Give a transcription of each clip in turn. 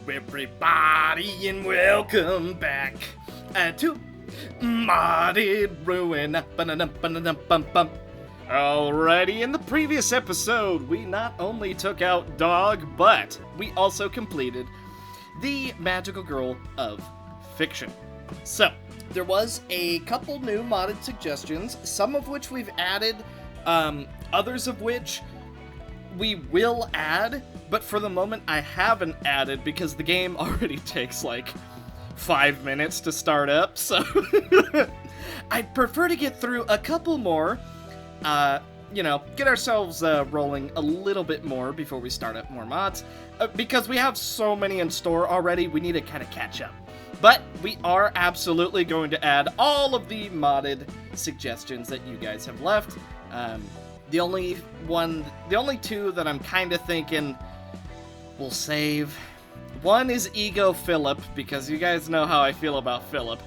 everybody, and welcome back to Modded Ruina. Alrighty, in the previous episode, we not only took out Dog, but we also completed the Magical Girl of Fiction. So, there was a couple new modded suggestions, some of which we've added, others of which we will add, but for the moment I haven't added because the game already takes like 5 minutes to start up, so I'd prefer to get through a couple more, get ourselves rolling a little bit more before we start up more mods, because we have so many in store already, we need to kind of catch up. But we are absolutely going to add all of the modded suggestions that you guys have left. The only two that I'm kind of thinking we'll save. One is Ego Philip, because you guys know how I feel about Philip.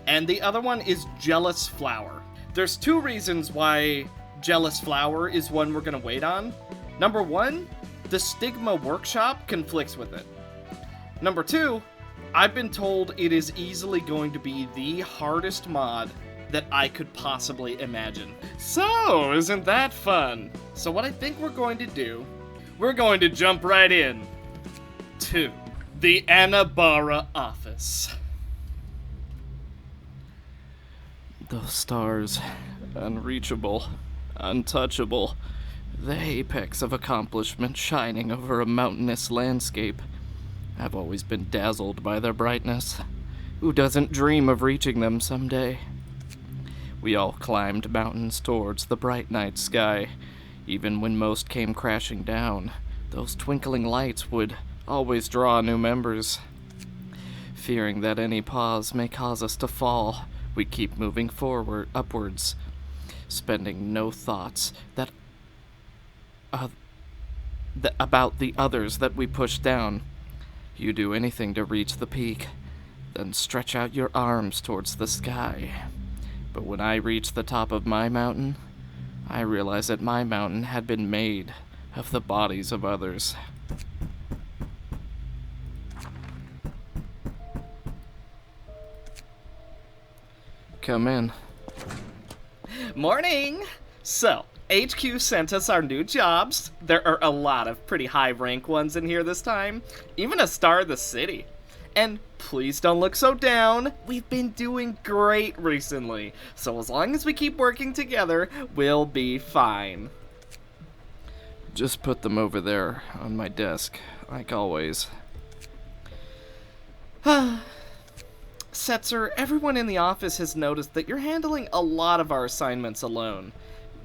And the other one is Jealous Flower. There's two reasons why Jealous Flower is one we're going to wait on. Number one, the Stigma Workshop conflicts with it. Number two, I've been told it is easily going to be the hardest mod that I could possibly imagine. So, isn't that fun? So what I think we're going to do, we're going to jump right in to the Anbara office. Those stars, unreachable, untouchable, the apex of accomplishment shining over a mountainous landscape. I've always been dazzled by their brightness. Who doesn't dream of reaching them someday? We all climbed mountains towards the bright night sky. Even when most came crashing down, those twinkling lights would always draw new members. Fearing that any pause may cause us to fall, we keep moving upwards, spending no thoughts about the others that we push down. You do anything to reach the peak, then stretch out your arms towards the sky. But when I reached the top of my mountain, I realized that my mountain had been made of the bodies of others. Come in. Morning! So, HQ sent us our new jobs. There are a lot of pretty high rank ones in here this time. Even a star of the city. And please don't look so down. We've been doing great recently. So as long as we keep working together, we'll be fine. Just put them over there on my desk, like always. Setzer, everyone in the office has noticed that you're handling a lot of our assignments alone.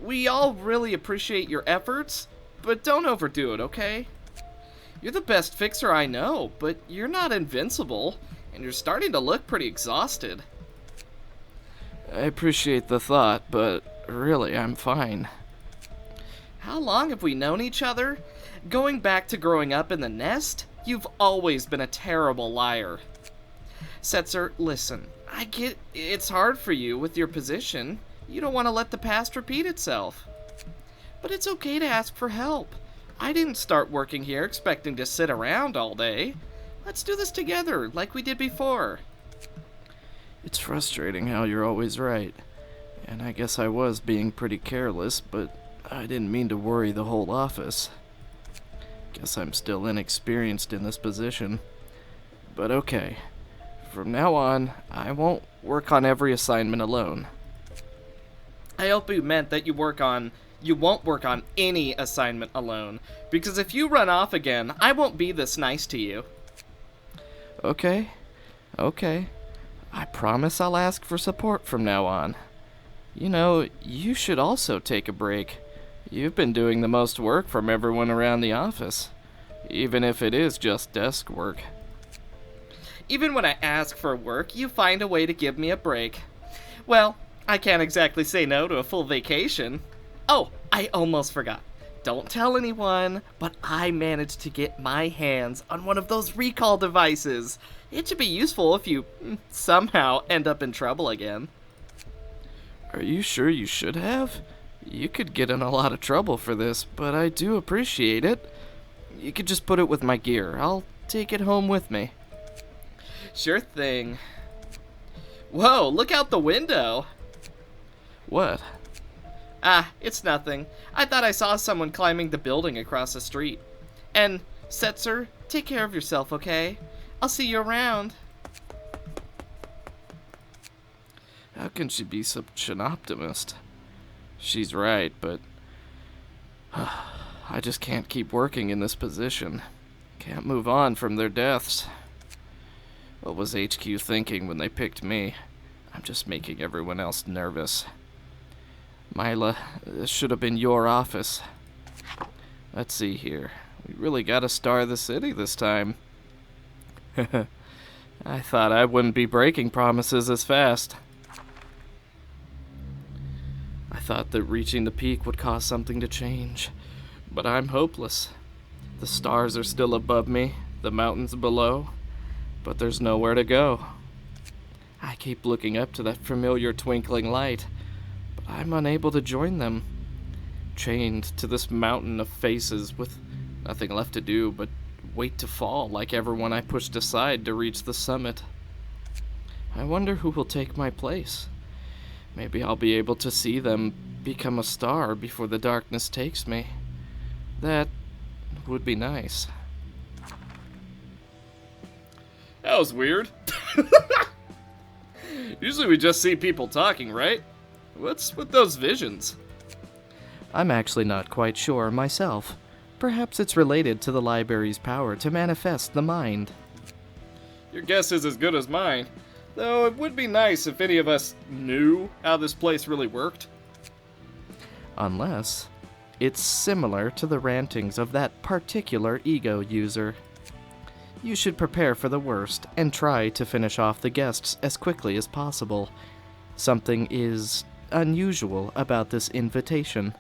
We all really appreciate your efforts, but don't overdo it, okay? You're the best fixer I know, but you're not invincible, and you're starting to look pretty exhausted. I appreciate the thought, but really, I'm fine. How long have we known each other? Going back to growing up in the nest, you've always been a terrible liar. Setzer, listen, I get it's hard for you with your position. You don't want to let the past repeat itself. But it's okay to ask for help. I didn't start working here expecting to sit around all day. Let's do this together, like we did before. It's frustrating how you're always right. And I guess I was being pretty careless, but I didn't mean to worry the whole office. Guess I'm still inexperienced in this position. But okay. From now on, I won't work on every assignment alone. I hope you meant that you won't work on any assignment alone, because if you run off again, I won't be this nice to you. Okay. I promise I'll ask for support from now on. You know, you should also take a break. You've been doing the most work from everyone around the office, even if it is just desk work. Even when I ask for work, you find a way to give me a break. Well, I can't exactly say no to a full vacation. Oh, I almost forgot. Don't tell anyone, but I managed to get my hands on one of those recall devices. It should be useful if you somehow end up in trouble again. Are you sure you should have? You could get in a lot of trouble for this, but I do appreciate it. You could just put it with my gear. I'll take it home with me. Sure thing. Whoa, look out the window. What? Ah, it's nothing. I thought I saw someone climbing the building across the street. And, Setzer, take care of yourself, okay? I'll see you around. How can she be such an optimist? She's right, but I just can't keep working in this position. Can't move on from their deaths. What was HQ thinking when they picked me? I'm just making everyone else nervous. Mila, this should have been your office. Let's see here. We really gotta star the city this time. I thought I wouldn't be breaking promises as fast. I thought that reaching the peak would cause something to change, but I'm hopeless. The stars are still above me, the mountains below, but there's nowhere to go. I keep looking up to that familiar twinkling light, but I'm unable to join them. Chained to this mountain of faces with nothing left to do but wait to fall like everyone I pushed aside to reach the summit. I wonder who will take my place. Maybe I'll be able to see them become a star before the darkness takes me. That would be nice. That was weird. Usually we just see people talking, right? What's with those visions? I'm actually not quite sure myself. Perhaps it's related to the library's power to manifest the mind. Your guess is as good as mine. Though it would be nice if any of us knew how this place really worked. Unless it's similar to the rantings of that particular ego user. You should prepare for the worst and try to finish off the guests as quickly as possible. Something is unusual about this invitation.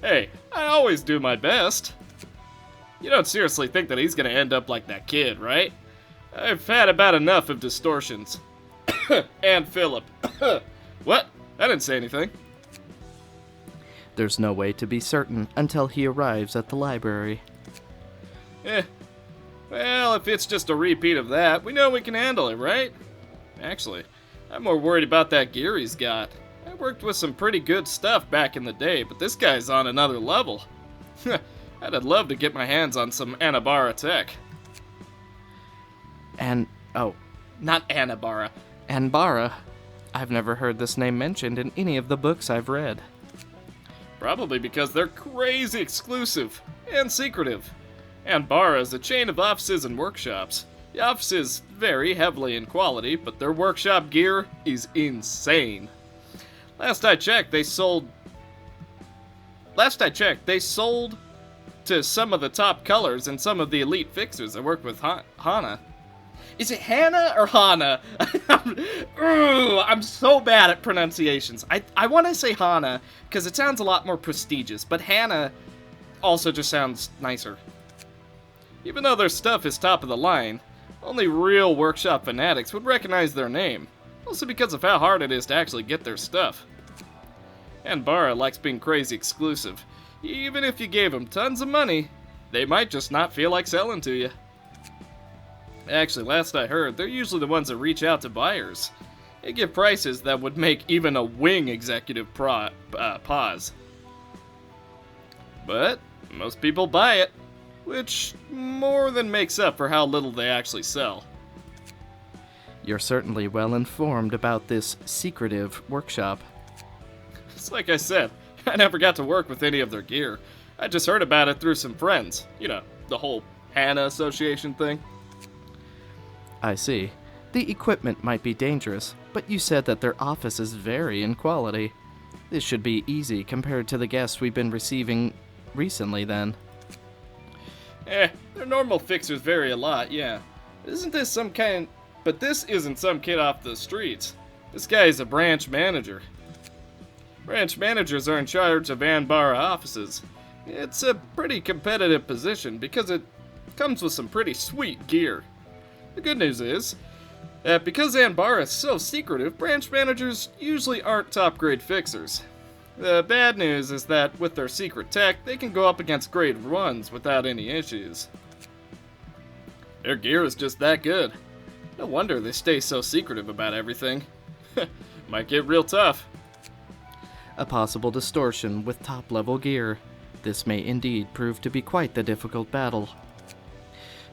Hey, I always do my best. You don't seriously think that he's gonna end up like that kid, right? I've had about enough of distortions. And Philip. What? I didn't say anything. There's no way to be certain until he arrives at the library. Well, if it's just a repeat of that, we know we can handle it, right? Actually, I'm more worried about that gear he's got. I worked with some pretty good stuff back in the day, but this guy's on another level. I'd love to get my hands on some Anbara tech. Not Anbara. Anbara. I've never heard this name mentioned in any of the books I've read. Probably because they're crazy exclusive and secretive. Anbara is a chain of offices and workshops. The offices vary heavily in quality, but their workshop gear is insane. Last I checked, they sold to some of the top colors and some of the elite fixers that work with Hana. Is it Hannah or Hana? I'm so bad at pronunciations. I want to say Hana because it sounds a lot more prestigious, but Hannah also just sounds nicer. Even though their stuff is top of the line, only real workshop fanatics would recognize their name, also because of how hard it is to actually get their stuff. Anbara likes being crazy exclusive. Even if you gave them tons of money, they might just not feel like selling to you. Actually, last I heard, they're usually the ones that reach out to buyers. They give prices that would make even a wing executive pause. But most people buy it, which more than makes up for how little they actually sell. You're certainly well informed about this secretive workshop. It's like I said, I never got to work with any of their gear. I just heard about it through some friends. You know, the whole Hannah Association thing. I see. The equipment might be dangerous, but you said that their offices vary in quality. This should be easy compared to the guests we've been receiving recently, then. Their normal fixers vary a lot, yeah. But this isn't some kid off the streets. This guy is a branch manager. Branch managers are in charge of Anbara offices. It's a pretty competitive position because it comes with some pretty sweet gear. The good news is that because Anbara is so secretive, branch managers usually aren't top-grade fixers. The bad news is that with their secret tech, they can go up against grade 1s without any issues. Their gear is just that good. No wonder they stay so secretive about everything. Might get real tough. A possible distortion with top-level gear. This may indeed prove to be quite the difficult battle.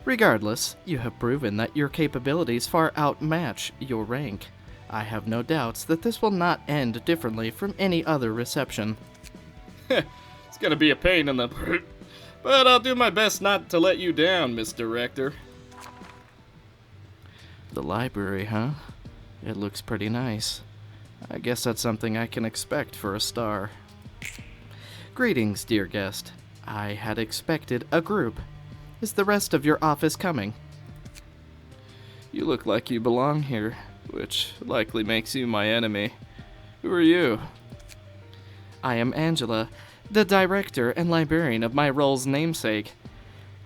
Regardless, you have proven that your capabilities far outmatch your rank. I have no doubts that this will not end differently from any other reception. It's gonna be a pain in the... but I'll do my best not to let you down, Miss Director. The library, huh? It looks pretty nice. I guess that's something I can expect for a star. Greetings, dear guest. I had expected a group. Is the rest of your office coming? You look like you belong here, which likely makes you my enemy. Who are you? I am Angela, the director and librarian of my role's namesake.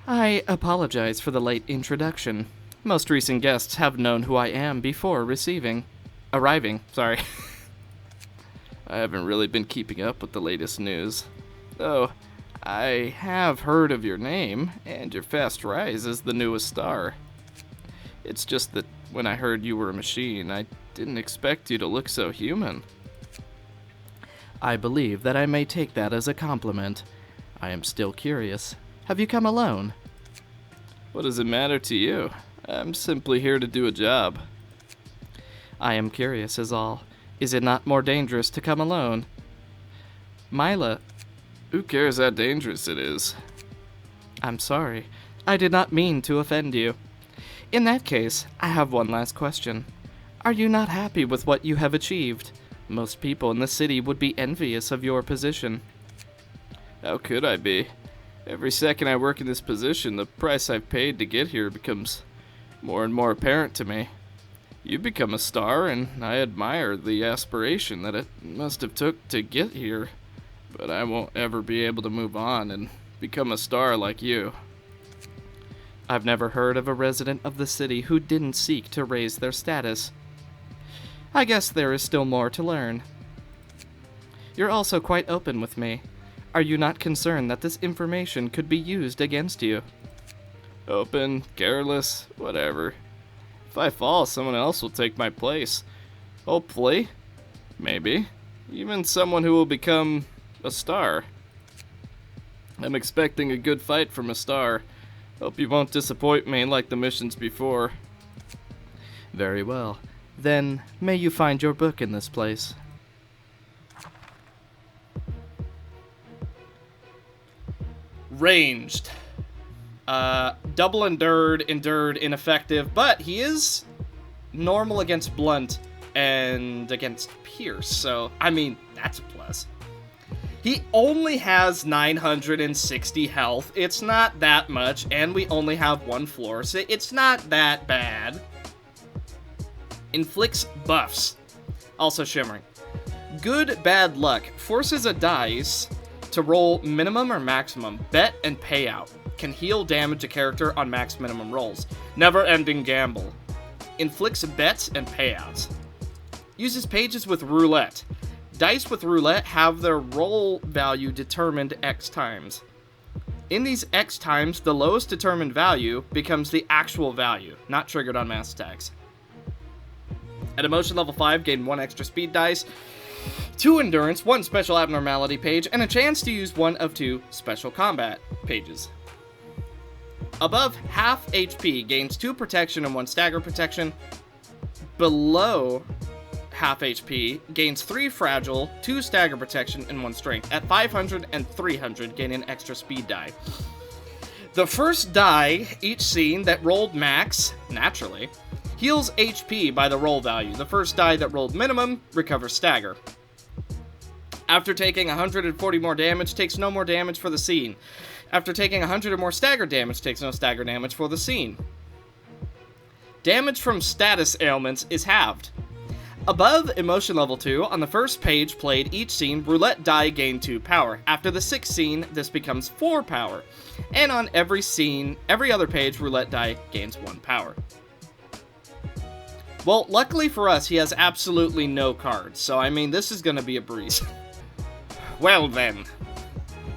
I apologize for the late introduction. Most recent guests have known who I am before arriving. I haven't really been keeping up with the latest news. Though, I have heard of your name, and your fast rise as the newest star. It's just that when I heard you were a machine, I didn't expect you to look so human. I believe that I may take that as a compliment. I am still curious. Have you come alone? What does it matter to you? I'm simply here to do a job. I am curious is all. Is it not more dangerous to come alone? Mila. Who cares how dangerous it is? I'm sorry. I did not mean to offend you. In that case, I have one last question. Are you not happy with what you have achieved? Most people in the city would be envious of your position. How could I be? Every second I work in this position, the price I've paid to get here becomes more and more apparent to me. You become a star, and I admire the aspiration that it must have took to get here. But I won't ever be able to move on and become a star like you. I've never heard of a resident of the city who didn't seek to raise their status. I guess there is still more to learn. You're also quite open with me. Are you not concerned that this information could be used against you? Open, careless, whatever. If I fall, someone else will take my place. Hopefully. Maybe. Even someone who will become a star. I'm expecting a good fight from a star. Hope you won't disappoint me like the missions before. Very well. Then, may you find your book in this place. Ranged. Double endured, ineffective, but he is normal against blunt and against pierce, so, I mean, that's a plus. He only has 960 health. It's not that much, and we only have one floor, so it's not that bad. Inflicts buffs. Also shimmering. Good bad luck. Forces a dice to roll minimum or maximum. Bet and payout. Can heal damage a character on max minimum rolls. Never ending gamble. Inflicts bets and payouts. Uses pages with roulette. Dice with roulette have their roll value determined X times. In these X times, the lowest determined value becomes the actual value, not triggered on mass attacks. At emotion level 5, gain 1 extra speed dice, 2 endurance, 1 special abnormality page, and a chance to use 1 of 2 special combat pages. Above half HP, gains 2 protection and 1 stagger protection. Below half HP, gains 3 fragile, 2 stagger protection, and 1 strength. At 500 and 300, gain an extra speed die. The first die each scene that rolled max, naturally, heals HP by the roll value. The first die that rolled minimum recovers stagger. After taking 140 more damage, takes no more damage for the scene. After taking 100 or more stagger damage, takes no stagger damage for the scene. Damage from status ailments is halved. Above emotion level 2, on the first page played each scene, roulette die gain 2 power. After the 6th scene, this becomes 4 power. And on every scene, every other page, roulette die gains 1 power. Well, luckily for us, he has absolutely no cards, so I mean, this is gonna be a breeze. Well then,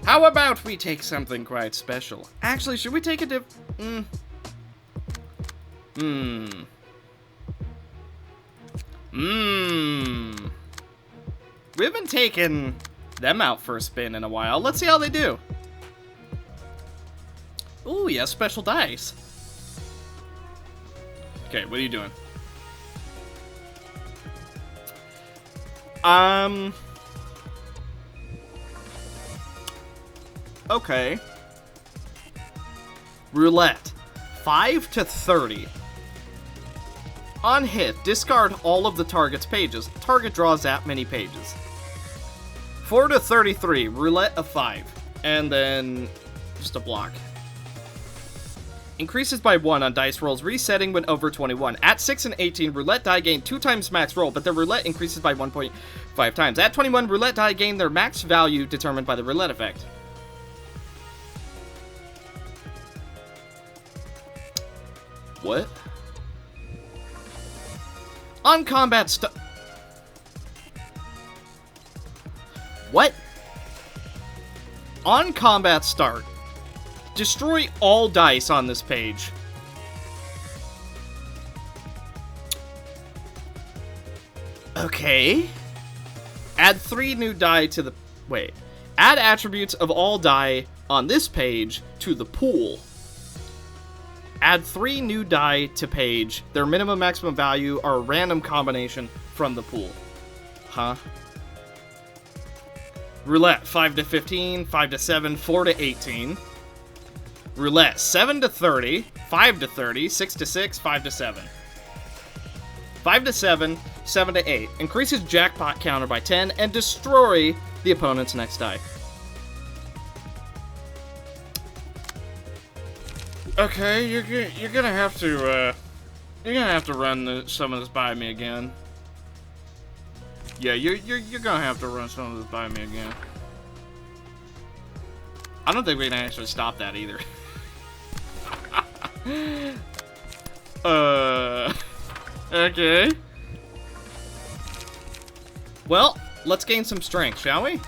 how about we take something quite special? Actually, should we take a Hmm. We haven't taken them out for a spin in a while. Let's see how they do. Ooh, yeah, special dice. Okay, what are you doing? Okay. Roulette. 5 to 30. On hit, discard all of the target's pages. Target draws that many pages. 4 to 33. Roulette of 5. And then just a block. Increases by 1 on dice rolls, resetting when over 21. At 6 and 18, roulette die gain 2 times max roll, but the roulette increases by 1.5 times. At 21, roulette die gain their max value determined by the roulette effect. What? On combat What? On combat start, destroy all dice on this page. Okay. Add 3 new die to the... Wait. Add attributes of all die on this page to the pool. Add 3 new die to page. Their minimum maximum value are a random combination from the pool. Huh? Roulette, 5 to 15, 5 to 7, 4 to 18. Roulette, 7 to 30, 5 to 30, 6 to 6, 5 to 7. 5 to 7, 7 to 8. Increases jackpot counter by 10 and destroy the opponent's next die. Okay, you're gonna have to run some of this by me again. Yeah, you're gonna have to run some of this by me again. I don't think we can actually stop that either. Okay. Well, let's gain some strength, shall we?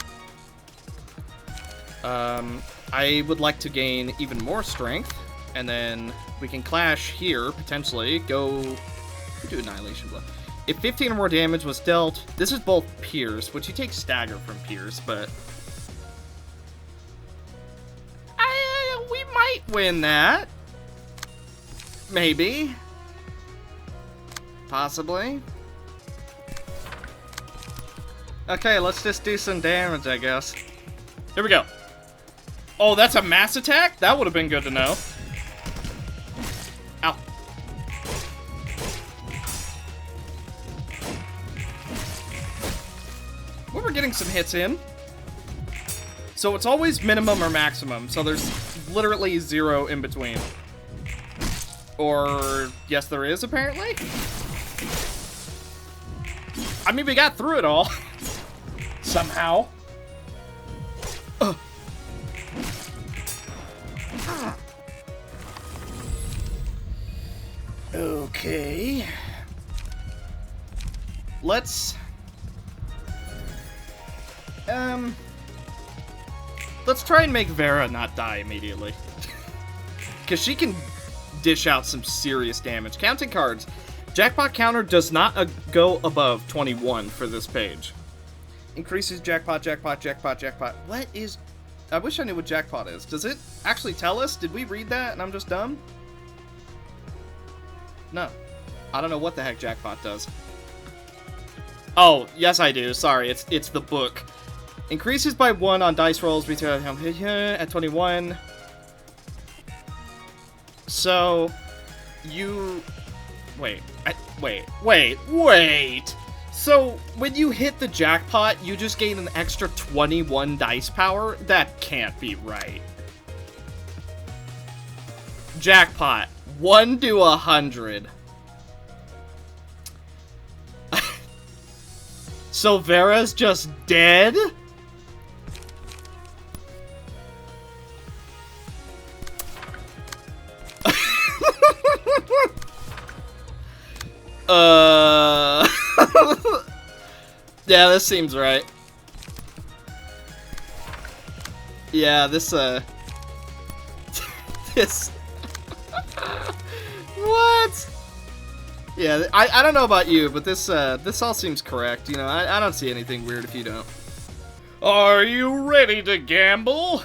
I would like to gain even more strength. And then we can clash here, potentially. Do Annihilation Blow. If 15 or more damage was dealt, this is both Pierce, which you take Stagger from Pierce, but... we might win that. Maybe. Possibly. Okay, let's just do some damage, I guess. Here we go. Oh, that's a mass attack? That would have been good to know. Ow. Well, we're getting some hits in. So it's always minimum or maximum, so there's literally 0 in between. Or, yes there is, apparently? I mean, we got through it all. Somehow. Ugh. Okay. Let's try and make Vera not die immediately. Because she can dish out some serious damage. Counting cards. Jackpot counter does not go above 21 for this page. Increases jackpot, jackpot, jackpot, jackpot. What is... I wish I knew what jackpot is. Does it actually tell us? Did we read that and I'm just dumb? No. I don't know what the heck jackpot does. Oh, yes I do. Sorry, it's the book. Increases by 1 on dice rolls at 21. So, you... Wait. Wait. So, when you hit the jackpot, you just gain an extra 21 dice power? That can't be right. Jackpot. 1 to 100. So Vera's just dead? Yeah, this seems right. Yeah, this, this... What? Yeah, I don't know about you, but this all seems correct. You know, I don't see anything weird if you don't. Are you ready to gamble?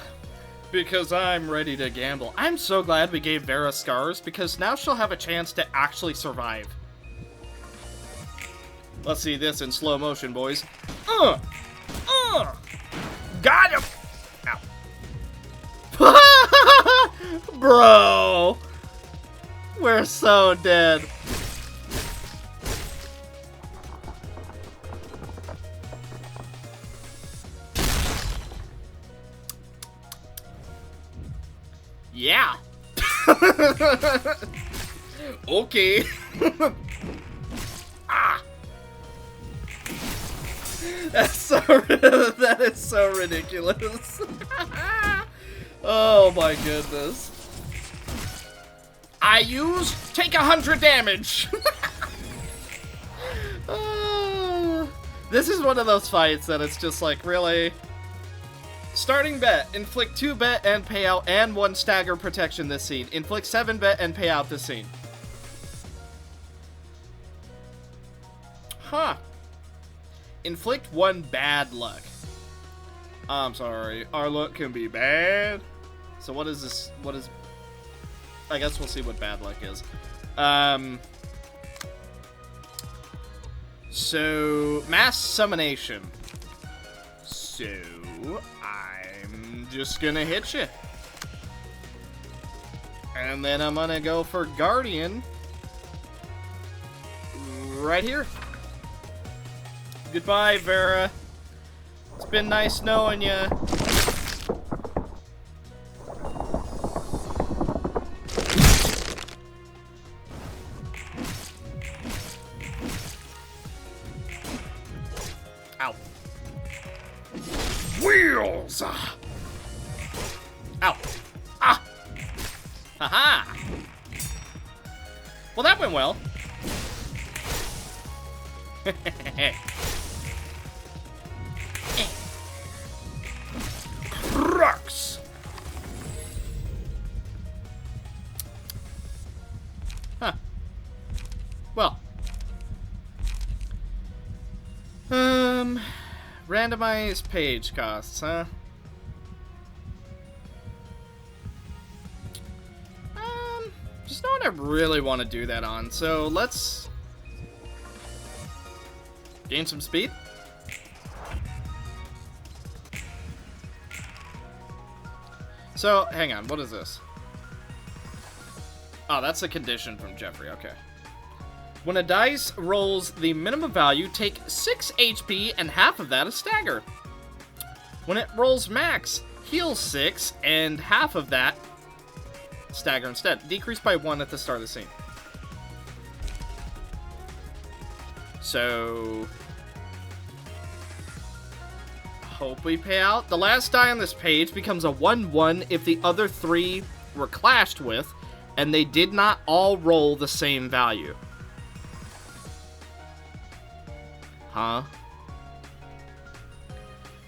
Because I'm ready to gamble. I'm so glad we gave Vera scars, because now she'll have a chance to actually survive. Let's see this in slow motion, boys. Got him! Ow. Bro! We're so dead. Yeah. Okay. Ah. That is so ridiculous. Oh my goodness. Take 100 damage. This is one of those fights that it's just like, really? Starting bet. Inflict 2 bet and payout and 1 stagger protection this scene. Inflict 7 bet and payout this scene. Huh. Inflict 1 bad luck. I'm sorry. Our luck can be bad. So what is this? What is... I guess we'll see what bad luck is. So, mass summonation. So, I'm just gonna hit you. And then I'm gonna go for Guardian. Right here. Goodbye, Vera. It's been nice knowing you. Ow. Wheels! Ow. Ah! Haha! Well, that went well. Rocks! Huh. Well. Randomized page costs, huh? Just no one I really want to do that on, so let's gain some speed. So, hang on, what is this? Oh, that's a condition from Jeffrey, okay. When a dice rolls the minimum value, take 6 HP and half of that is stagger. When it rolls max, heal 6 and half of that stagger instead. Decrease by 1 at the start of the scene. So, hope we pay out. The last die on this page becomes a 1-1 if the other 3 were clashed with, and they did not all roll the same value. Huh?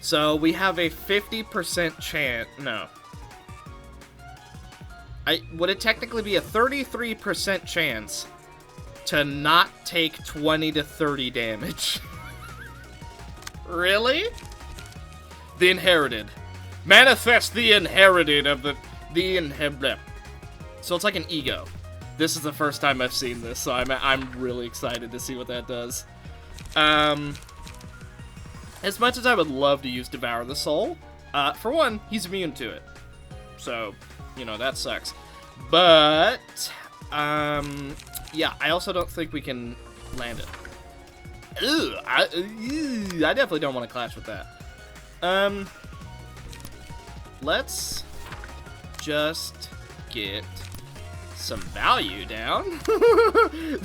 So we have a 50% chance. No. Would it technically be a 33% chance to not take 20 to 30 damage? Really? The inherited. Manifest the inherited of the inherited. So it's like an ego. This is the first time I've seen this, so I'm really excited to see what that does. As much as I would love to use Devour the Soul, for one, he's immune to it. So, you know, that sucks. But, yeah, I also don't think we can land it. Ugh, I definitely don't want to clash with that. Let's just get some value down.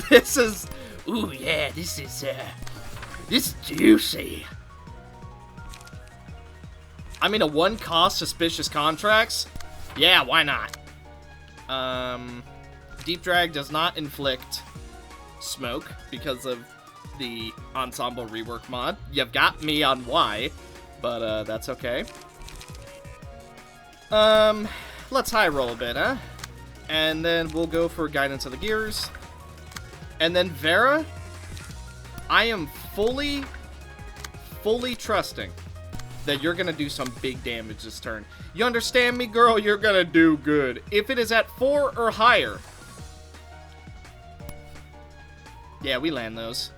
This is... Ooh, yeah, this is juicy. I mean, a 1-cost suspicious contracts? Yeah, why not? Deep Drag does not inflict smoke because of the ensemble rework mod. You've got me on why, but that's okay. Let's high roll a bit, huh? And then we'll go for Guidance of the Gears. And then Vera, I am fully trusting that you're gonna do some big damage this turn. You understand me, girl? You're gonna do good. If it is at 4 or higher. Yeah, we land those.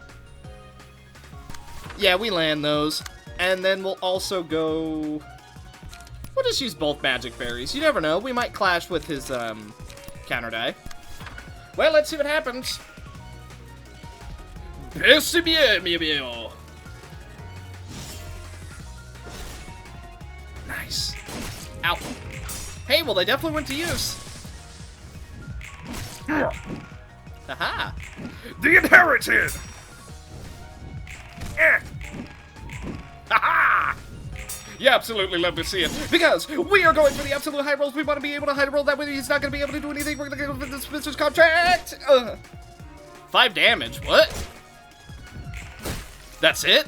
Yeah, we land those. And then we'll also go... We'll just use both magic berries. You never know. We might clash with his counter die. Well, let's see what happens. C'est bien, bien. Nice. Ow. Hey, well, they definitely went to use. Aha. The Inherited! Haha! You absolutely love to see it. Because we are going for the absolute high rolls. We want to be able to high roll. That way he's not going to be able to do anything. We're going to go for the Spencer's contract. 5 damage. What? That's it?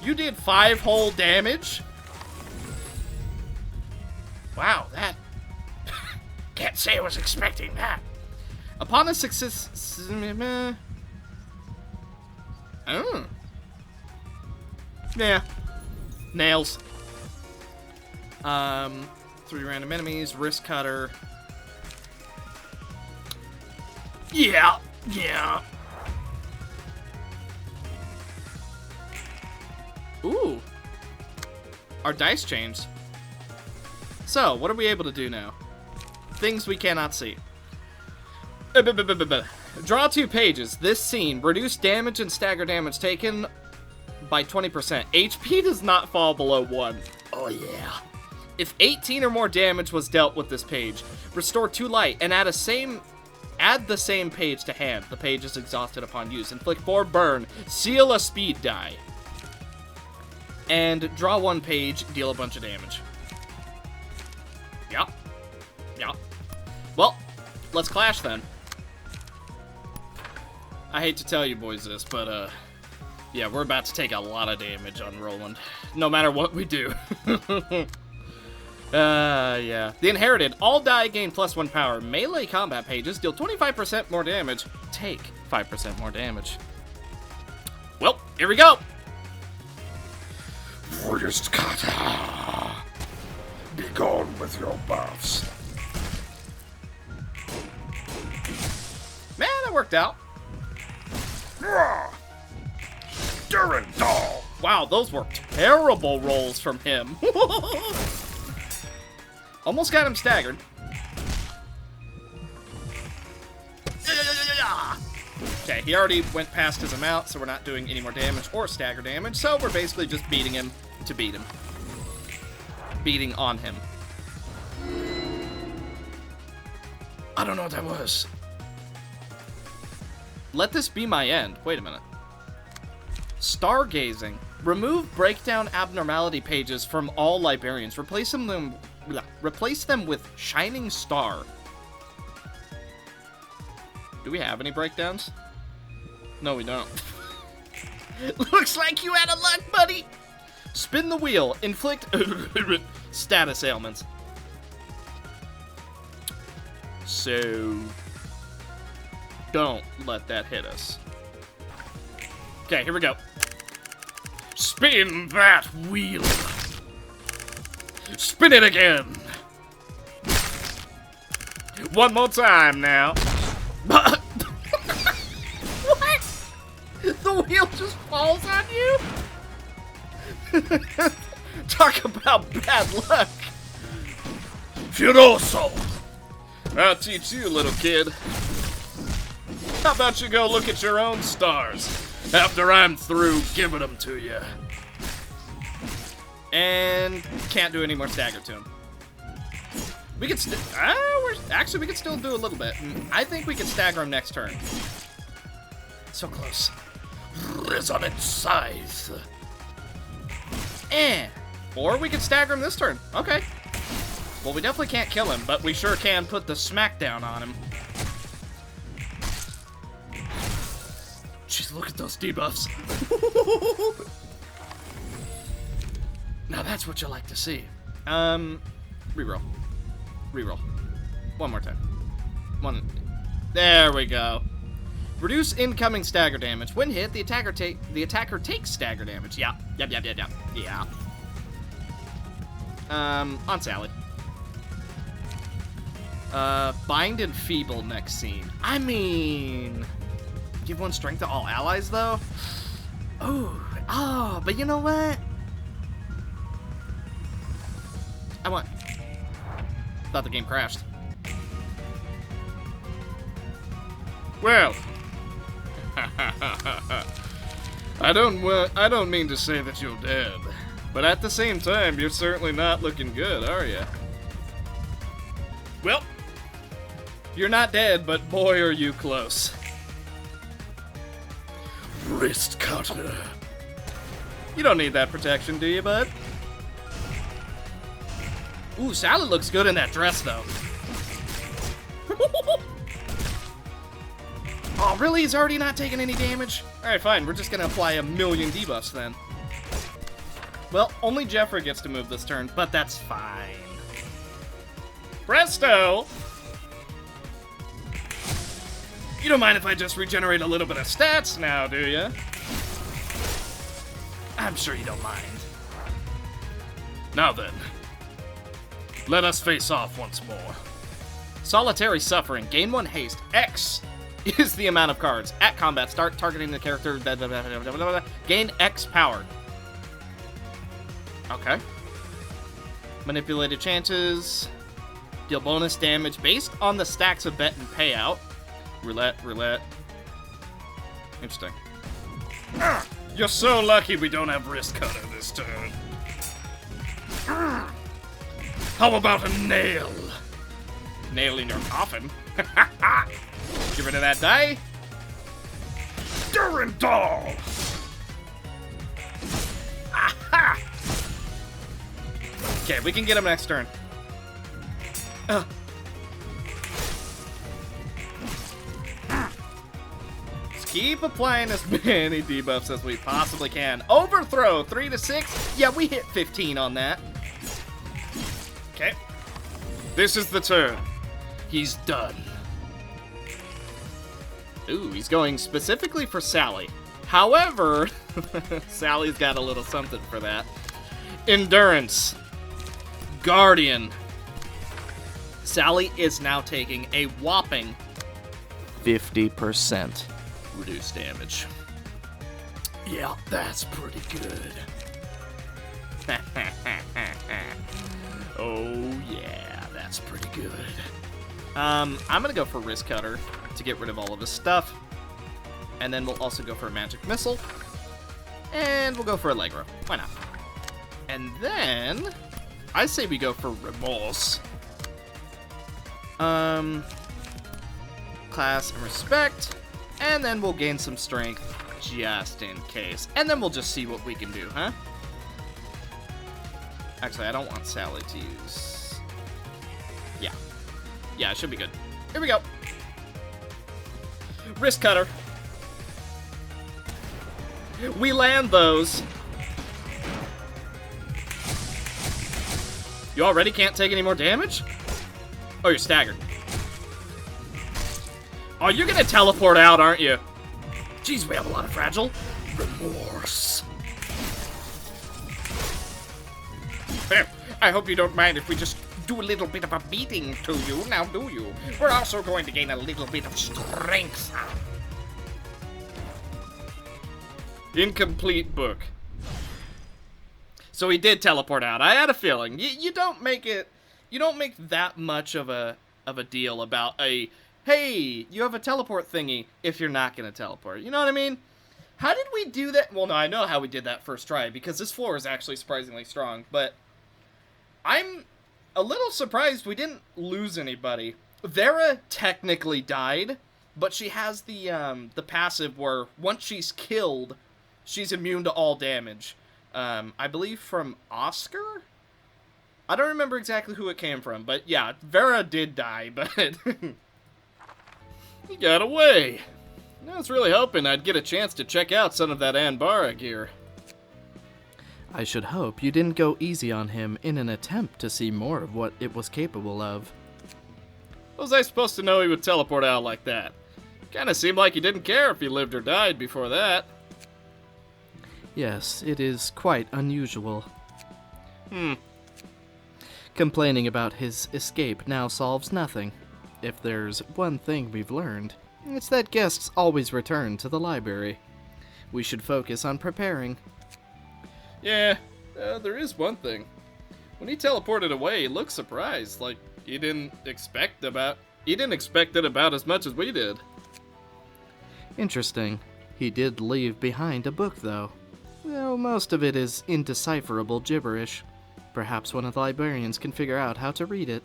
You did 5 whole damage? Wow, that... Can't say I was expecting that. Upon a success... Oh. Yeah. Nails. 3 random enemies, wrist cutter. Yeah. Ooh. Our dice changed. So, what are we able to do now? Things we cannot see. Draw 2 pages. This scene. Reduce damage and stagger damage taken by 20%. HP does not fall below 1. Oh, yeah. If 18 or more damage was dealt with this page, restore 2 light and add the same page to hand. The page is exhausted upon use. Inflict 4 burn. Seal a speed die. And draw 1 page, deal a bunch of damage. Yup. Well, let's clash then. I hate to tell you boys this, but yeah, we're about to take a lot of damage on Roland, no matter what we do. Yeah. The Inherited. All die gain +1 power. Melee combat pages deal 25% more damage. Take 5% more damage. Well, here we go. Wrist cutter. Be gone with your buffs. Man, that worked out. Durandal. Wow, those were terrible rolls from him. Almost got him staggered. Okay, he already went past his amount, so we're not doing any more damage or stagger damage, so we're basically just beating him to beat him. Beating on him. I don't know what that was. Let this be my end. Wait a minute. Stargazing. Remove breakdown abnormality pages from all librarians. Replace them with Shining Star. Do we have any breakdowns? No, we don't. Looks like you out of luck, buddy. Spin the wheel. Inflict status ailments. So, don't let that hit us. Okay, here we go. Spin that wheel. Spin it again. One more time now. What? The wheel just falls on you? Talk about bad luck. Furioso. I'll teach you, little kid. How about you go look at your own stars after I'm through giving them to you? And can't do any more stagger to him. We could actually we could still do a little bit. I think we could stagger him next turn. So close. Resonant size. Or we could stagger him this turn. Okay. Well, we definitely can't kill him, but we sure can put the smackdown on him. Jeez, look at those debuffs. Now that's what you like to see. Reroll. Reroll. One more time. There we go. Reduce incoming stagger damage. When hit, the attacker takes stagger damage. Yeah. Yeah. On Sally. Bind and Feeble next scene. I mean, give 1 strength to all allies, though? Oh, but you know what? Thought the game crashed. Well, I don't mean to say that you're dead, but at the same time, you're certainly not looking good, are you? Well, you're not dead, but boy, are you close. Wrist cutter. You don't need that protection, do you, bud? Ooh, Sally looks good in that dress, though. Oh, really? He's already not taking any damage? Alright, fine. We're just gonna apply a million debuffs, then. Well, only Jeffrey gets to move this turn, but that's fine. Presto! You don't mind if I just regenerate a little bit of stats now, do you? I'm sure you don't mind. Now then, let us face off once more. Solitary Suffering. Gain 1 haste. X is the amount of cards. At combat, start targeting the character. Blah, blah, blah, blah, blah, blah, blah. Gain X power. Okay. Manipulated chances. Deal bonus damage based on the stacks of bet and payout. Roulette. Interesting. You're so lucky we don't have Wrist Cutter this turn. How about a nail? Nail in your coffin? Get rid of that die. Durandal! Aha! Okay, we can get him next turn. Let's keep applying as many debuffs as we possibly can. Overthrow, 3 to 6. Yeah, we hit 15 on that. Okay. This is the turn. He's done. Ooh, he's going specifically for Sally. However, Sally's got a little something for that. Endurance. Guardian. Sally is now taking a whopping 50% reduced damage. Yeah, that's pretty good. Oh yeah, that's pretty good. I'm gonna go for Wrist Cutter to get rid of all of his stuff. And then we'll also go for a Magic Missile. And we'll go for Allegro. Why not? And then I say we go for Remorse. Class and Respect. And then we'll gain some strength just in case. And then we'll just see what we can do, huh? Actually, I don't want Sally to use... Yeah, it should be good. Here we go. Wrist Cutter. We land those. You already can't take any more damage? Oh, you're staggered. Oh, you're gonna teleport out, aren't you? Jeez, we have a lot of fragile. Remorse. I hope you don't mind if we just do a little bit of a beating to you, now do you? We're also going to gain a little bit of strength. Incomplete book. So he did teleport out. I had a feeling. You don't make that much of a deal about a, hey, you have a teleport thingy if you're not going to teleport. You know what I mean? How did we do that? Well, no, I know how we did that first try, because this floor is actually surprisingly strong, but I'm a little surprised we didn't lose anybody. Vera technically died, but she has the passive where once she's killed, she's immune to all damage. I believe from Oscar? I don't remember exactly who it came from, but yeah, Vera did die, but he got away. I was really hoping I'd get a chance to check out some of that Anbara gear. I should hope you didn't go easy on him in an attempt to see more of what it was capable of. How was I supposed to know he would teleport out like that? Kinda seemed like he didn't care if he lived or died before that. Yes, it is quite unusual. Complaining about his escape now solves nothing. If there's one thing we've learned, it's that guests always return to the library. We should focus on preparing. Yeah, there is one thing. When he teleported away, he looked surprised, like he didn't expect it about as much as we did. Interesting. He did leave behind a book, though. Though most of it is indecipherable gibberish. Perhaps one of the librarians can figure out how to read it.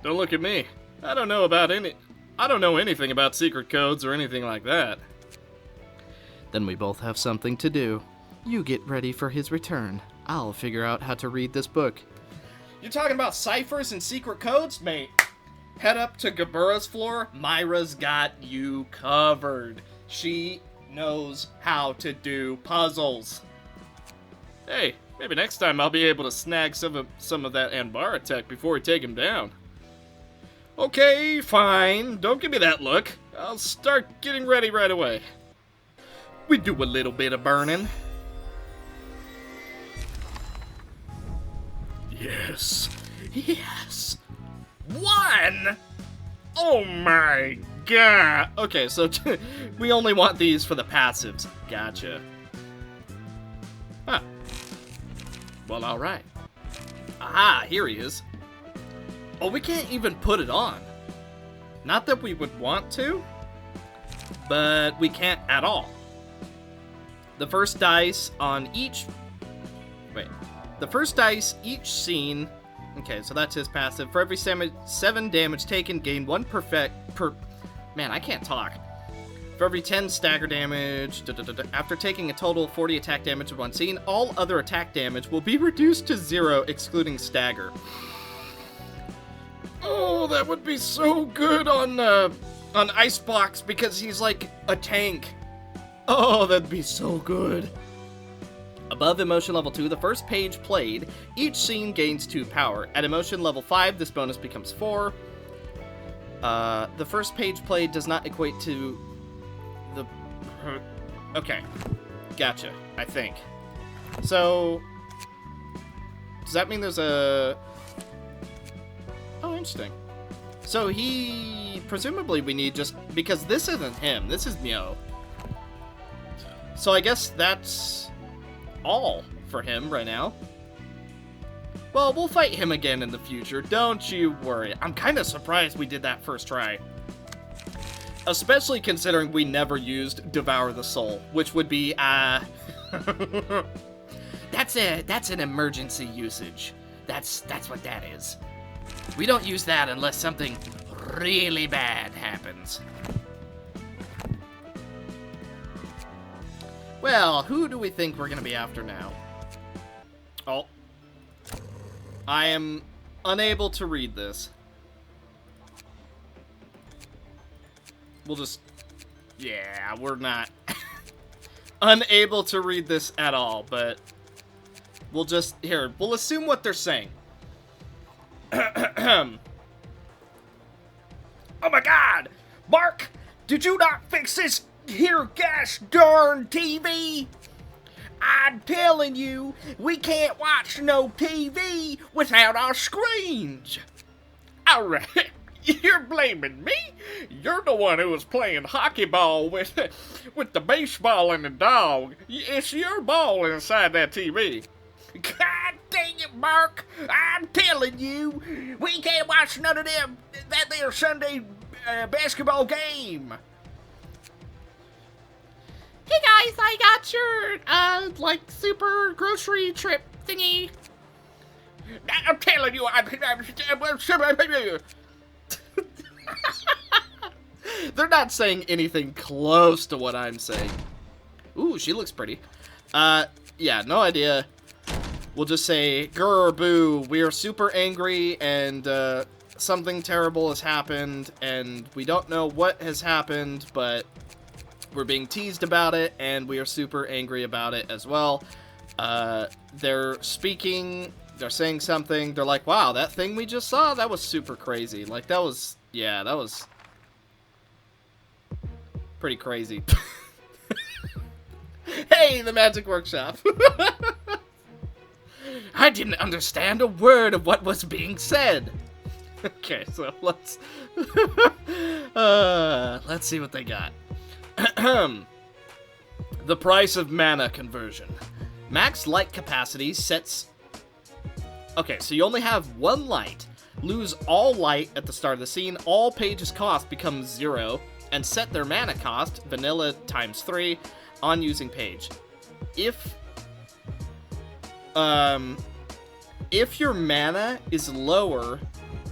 Don't look at me. I don't know anything about secret codes or anything like that. Then we both have something to do. You get ready for his return. I'll figure out how to read this book. You're talking about ciphers and secret codes, mate? Head up to Gabura's floor. Myra's got you covered. She knows how to do puzzles. Hey, maybe next time I'll be able to snag some of that Anbara tech before we take him down. Okay, fine. Don't give me that look. I'll start getting ready right away. We do a little bit of burning. Yes. Yes. 1! Oh my god. Okay, so we only want these for the passives. Gotcha. Huh. Well, alright. Aha, here he is. Oh, we can't even put it on. Not that we would want to, but we can't at all. The first dice on each... Wait. The first dice, each scene... Okay, so that's his passive. For every 7 damage taken, gain 1 Man, I can't talk. For every 10 stagger damage, after taking a total of 40 attack damage in one scene, all other attack damage will be reduced to 0, excluding stagger. Oh, that would be so good on Icebox, because he's like a tank. Oh, that'd be so good. Above emotion level 2, the first page played, each scene gains 2 power. At emotion level 5, this bonus becomes 4. The first page played does not equate to the... Okay. Gotcha, I think. So... Does that mean there's a... Oh, interesting. So presumably we need just... Because this isn't him, this is Mio. So I guess that's... all for him right now. Well, we'll fight him again in the future, don't you worry. I'm kind of surprised we did that first try. Especially considering we never used Devour the Soul, which would be, that's an emergency usage. That's what that is. We don't use that unless something really bad happens. Well, who do we think we're gonna be after now? Oh. I am unable to read this. We'll just... Yeah, we're not... unable to read this at all, but... We'll just... Here, we'll assume what they're saying. Oh my god! Mark! Did you not fix this here gosh darn TV? I'm telling you, we can't watch no TV without our screens. Alright, you're blaming me? You're the one who was playing hockey ball with the baseball and the dog. It's your ball inside that TV. God dang it, Mark! I'm telling you, we can't watch none of that there Sunday basketball game. Hey guys, I got your, super grocery trip thingy. I'm telling you, They're not saying anything close to what I'm saying. Ooh, she looks pretty. Yeah, no idea. We'll just say, grr, boo, we are super angry, and, something terrible has happened, and we don't know what has happened, but... We're being teased about it, and we are super angry about it as well. They're speaking, they're saying something, they're like, wow, that thing we just saw, that was super crazy. Like, that was, yeah, that was... pretty crazy. Hey, the Magic Workshop. I didn't understand a word of what was being said. Okay, so let's see what they got. The price of mana conversion. Max light capacity sets... Okay, so you only have one light. Lose all light at the start of the scene. All pages cost becomes 0. And set their mana cost, vanilla times 3, on using page. If your mana is lower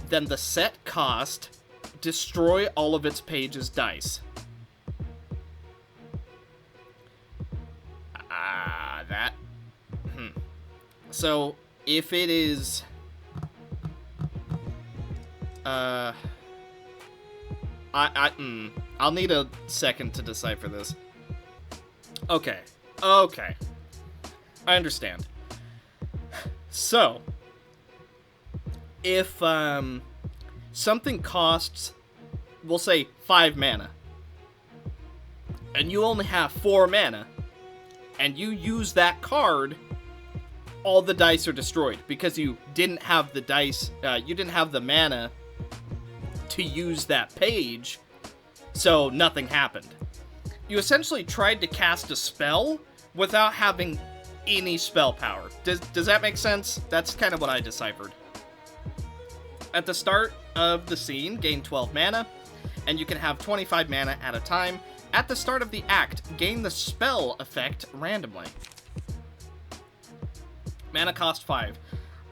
than the set cost, destroy all of its pages dice. So, if it is... I'll need a second to decipher this. Okay. I understand. So, if, something costs, we'll say 5 mana, and you only have 4 mana, and you use that card, all the dice are destroyed, because you didn't have the dice, you didn't have the mana to use that page, so nothing happened. You essentially tried to cast a spell without having any spell power. Does that make sense? That's kind of what I deciphered. At the start of the scene, gain 12 mana, and you can have 25 mana at a time. At the start of the act, gain the spell effect randomly. Mana cost 5.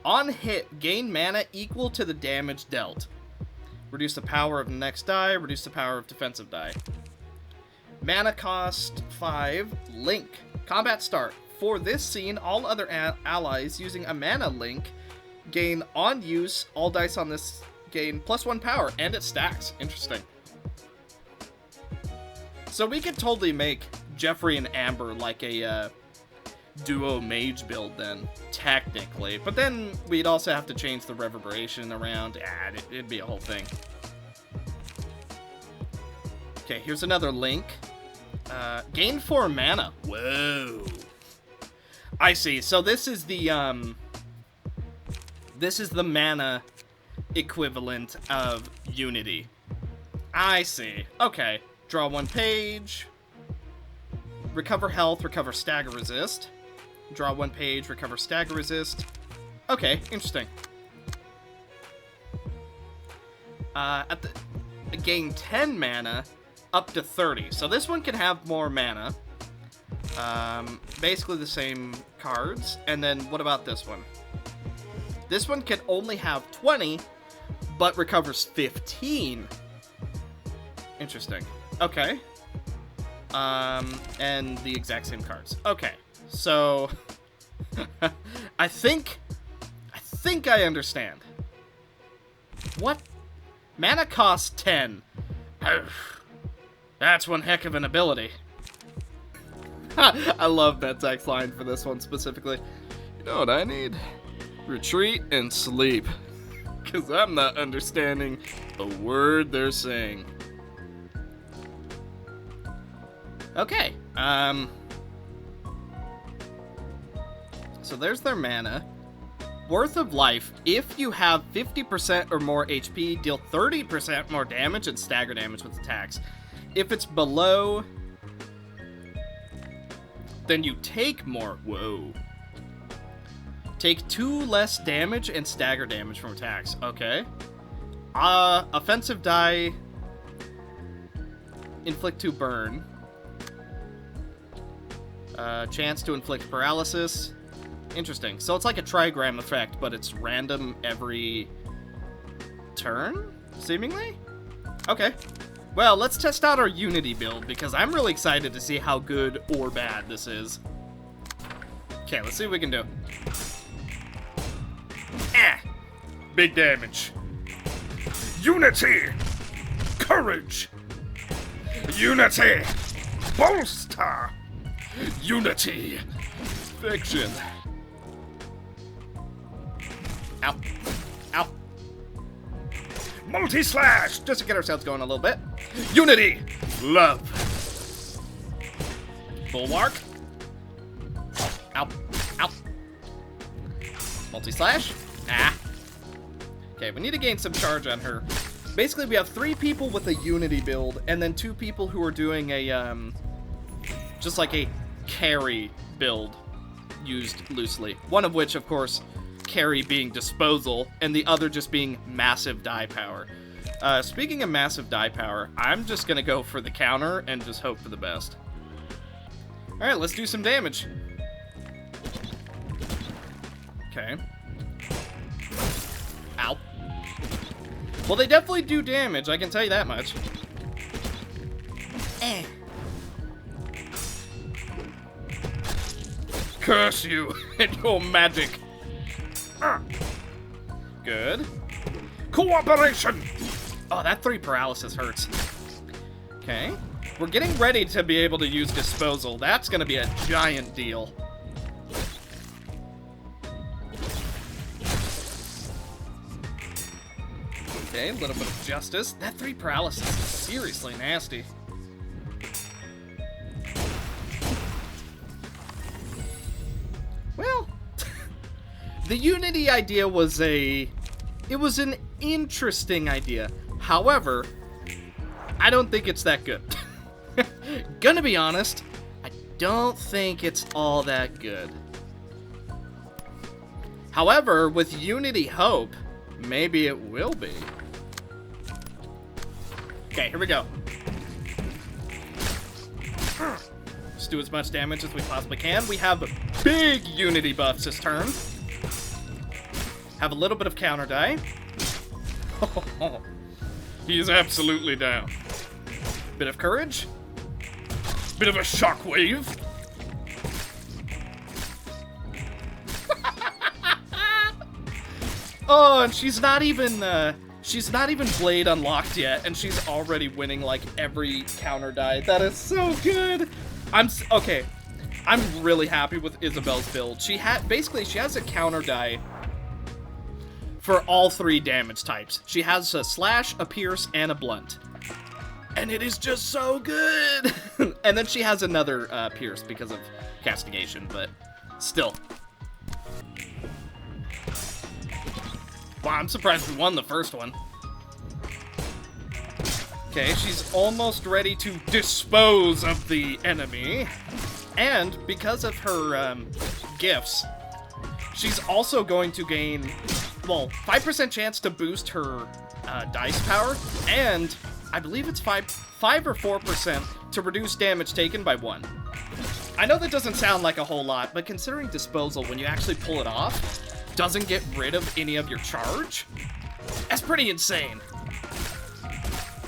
On hit, gain mana equal to the damage dealt. Reduce the power of the next die, reduce the power of defensive die. Mana cost 5, Link. Combat start. For this scene, all other allies using a mana link gain on use, all dice on this gain +1 power, and it stacks. Interesting. So we could totally make Jeffrey and Amber like a duo mage build then, technically. But then we'd also have to change the reverberation around. It'd be a whole thing. Okay, here's another link. Gain 4 mana. Whoa. I see. So this is the mana equivalent of Unity. I see. Okay. Draw 1 page. Recover health, recover stagger resist. Draw 1 page, recover stagger resist. Okay, interesting. Gain 10 mana, up to 30. So this one can have more mana. Basically the same cards. And then what about this one? This one can only have 20, but recovers 15. Interesting. Okay. And the exact same cards. Okay. So I think I understand. What? Mana costs 10. That's one heck of an ability. I love that text line for this one specifically. You know what I need? Retreat and sleep. Because I'm not understanding a word they're saying. Okay, so there's their mana. Worth of life. If you have 50% or more HP, deal 30% more damage and stagger damage with attacks. If it's below, then you take more. Whoa. Take 2 less damage and stagger damage from attacks. Okay. Offensive die. Inflict 2 burn. Chance to inflict paralysis. Interesting. So it's like a trigram effect, but it's random every turn, seemingly? Okay. Well, let's test out our Unity build, because I'm really excited to see how good or bad this is. Okay, let's see what we can do. Big damage. Unity! Courage! Unity! Bolster! Unity! Fiction! Ow. Ow. Multi-slash! Just to get ourselves going a little bit. Unity! Love! Bulwark. Ow. Ow. Multi-slash. Ah. Okay, we need to gain some charge on her. Basically, we have 3 people with a Unity build, and then 2 people who are doing a, just like a carry build, used loosely. One of which, of course, carry being disposal, and the other just being massive die power. Speaking of massive die power, I'm just gonna go for the counter and just hope for the best. Alright, let's do some damage. Okay. Ow. Well, they definitely do damage, I can tell you that much. Eh. Curse you and your magic. Good. Cooperation! Oh, that 3 paralysis hurts. Okay. We're getting ready to be able to use disposal. That's gonna be a giant deal. Okay, a little bit of justice. That 3 paralysis is seriously nasty. Well, the Unity idea was it was an interesting idea. However, I don't think it's that good. Gonna be honest, I don't think it's all that good. However, with Unity Hope, maybe it will be. Okay, here we go. Let's do as much damage as we possibly can. We have big Unity buffs this turn. Have a little bit of counter die. He's absolutely down. Bit of courage. Bit of a shockwave. Oh, and she's not even blade unlocked yet, and she's already winning like every counter die. That is so good. Okay. I'm really happy with Isabel's build. She has a counter die for all 3 damage types. She has a slash, a pierce, and a blunt. And it is just so good! And then she has another pierce because of castigation, but still. Wow, I'm surprised we won the first one. Okay, she's almost ready to dispose of the enemy. And because of her gifts, she's also going to gain, well, 5% chance to boost her dice power, and I believe it's 5 or 4% to reduce damage taken by 1. I know that doesn't sound like a whole lot, but considering disposal, when you actually pull it off, doesn't get rid of any of your charge, that's pretty insane.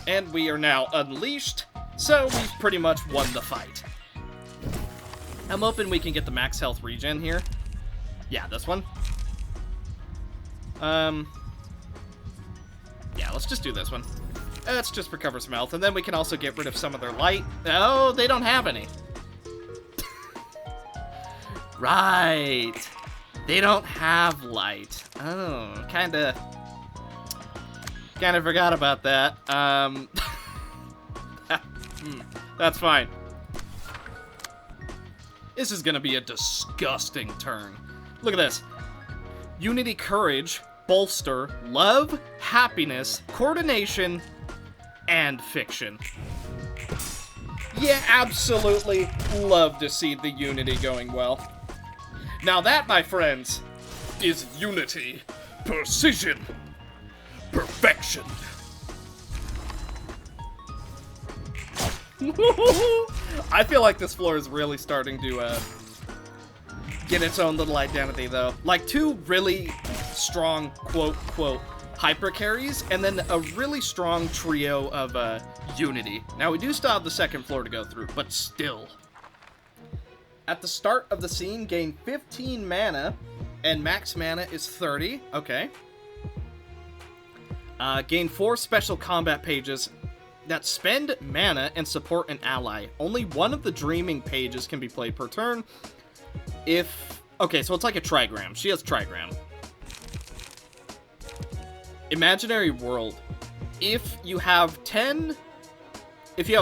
And we are now unleashed, so we've pretty much won the fight. I'm hoping we can get the max health regen here. Yeah, this one. Yeah, let's just do this one. Let's just recover some health, and then we can also get rid of some of their light. Oh, they don't have any. Right. They don't have light. Oh, kinda forgot about that. That's fine. This is gonna be a disgusting turn. Look at this. Unity Courage, Bolster, Love, Happiness, Coordination, and Fiction. Yeah, absolutely love to see the Unity going well. Now that, my friends, is Unity. Precision. Perfection. I feel like this floor is really starting to get its own little identity, though. Like 2 really strong, quote, hyper carries, and then a really strong trio of Unity. Now, we do still have the second floor to go through, but still. At the start of the scene, gain 15 mana, and max mana is 30. Okay. Gain 4 special combat pages that spend mana and support an ally. Only one of the dreaming pages can be played per turn. Okay, so it's like a trigram. She has trigram. Imaginary world. If you have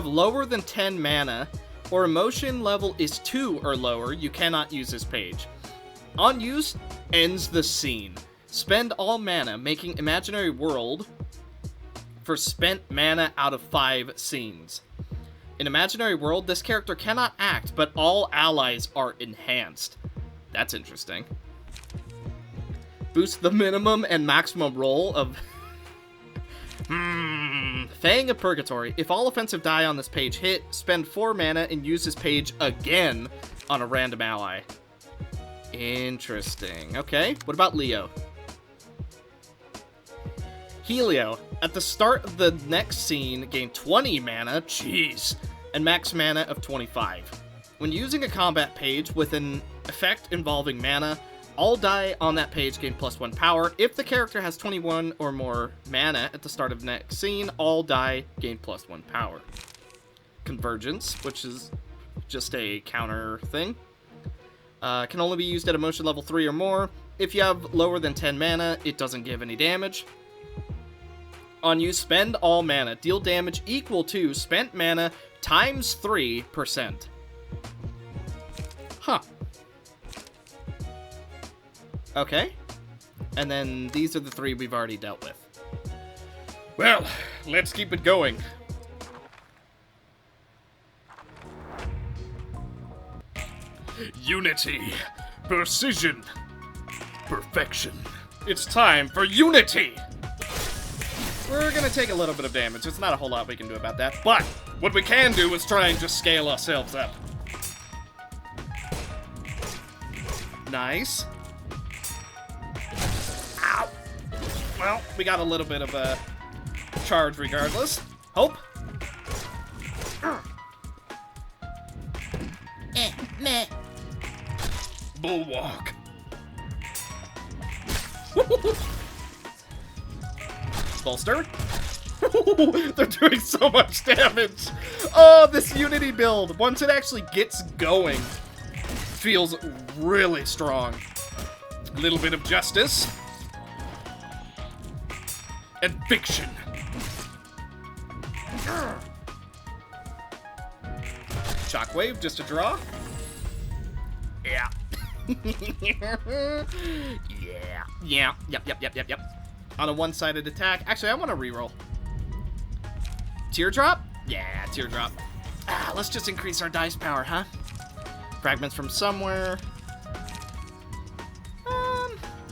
lower than 10 mana, or emotion level is 2 or lower, you cannot use this page. On use, ends the scene. Spend all mana, making imaginary world for spent mana out of 5 scenes. In imaginary world, this character cannot act, but all allies are enhanced. That's interesting. Boost the minimum and maximum roll of... Fang of Purgatory. If all offensive die on this page hit, spend 4 mana and use this page again on a random ally. Interesting. Okay, what about Leo? Helio. At the start of the next scene, gain 20 mana, jeez, and max mana of 25. When using a combat page with an effect involving mana, all die on that page gain +1 power. If the character has 21 or more mana at the start of next scene, all die gain +1 power. Convergence, which is just a counter thing. Can only be used at emotion level 3 or more. If you have lower than 10 mana, it doesn't give any damage. On use, spend all mana. Deal damage equal to spent mana times 3%. Huh. Okay. And then these are the 3 we've already dealt with. Well, let's keep it going. Unity, precision, perfection. It's time for unity! We're gonna take a little bit of damage. There's not a whole lot we can do about that. But what we can do is try and just scale ourselves up. Nice. Ow! Well, we got a little bit of a charge regardless. Hope. Meh. Bulwark. Bolster. They're doing so much damage. Oh, this Unity build, once it actually gets going, feels really strong. A little bit of justice. And fiction. Shockwave, just a draw. Yeah. Yeah. Yep. On a one-sided attack. Actually, I want to reroll. Teardrop? Yeah, teardrop. Let's just increase our dice power, huh? Fragments from somewhere.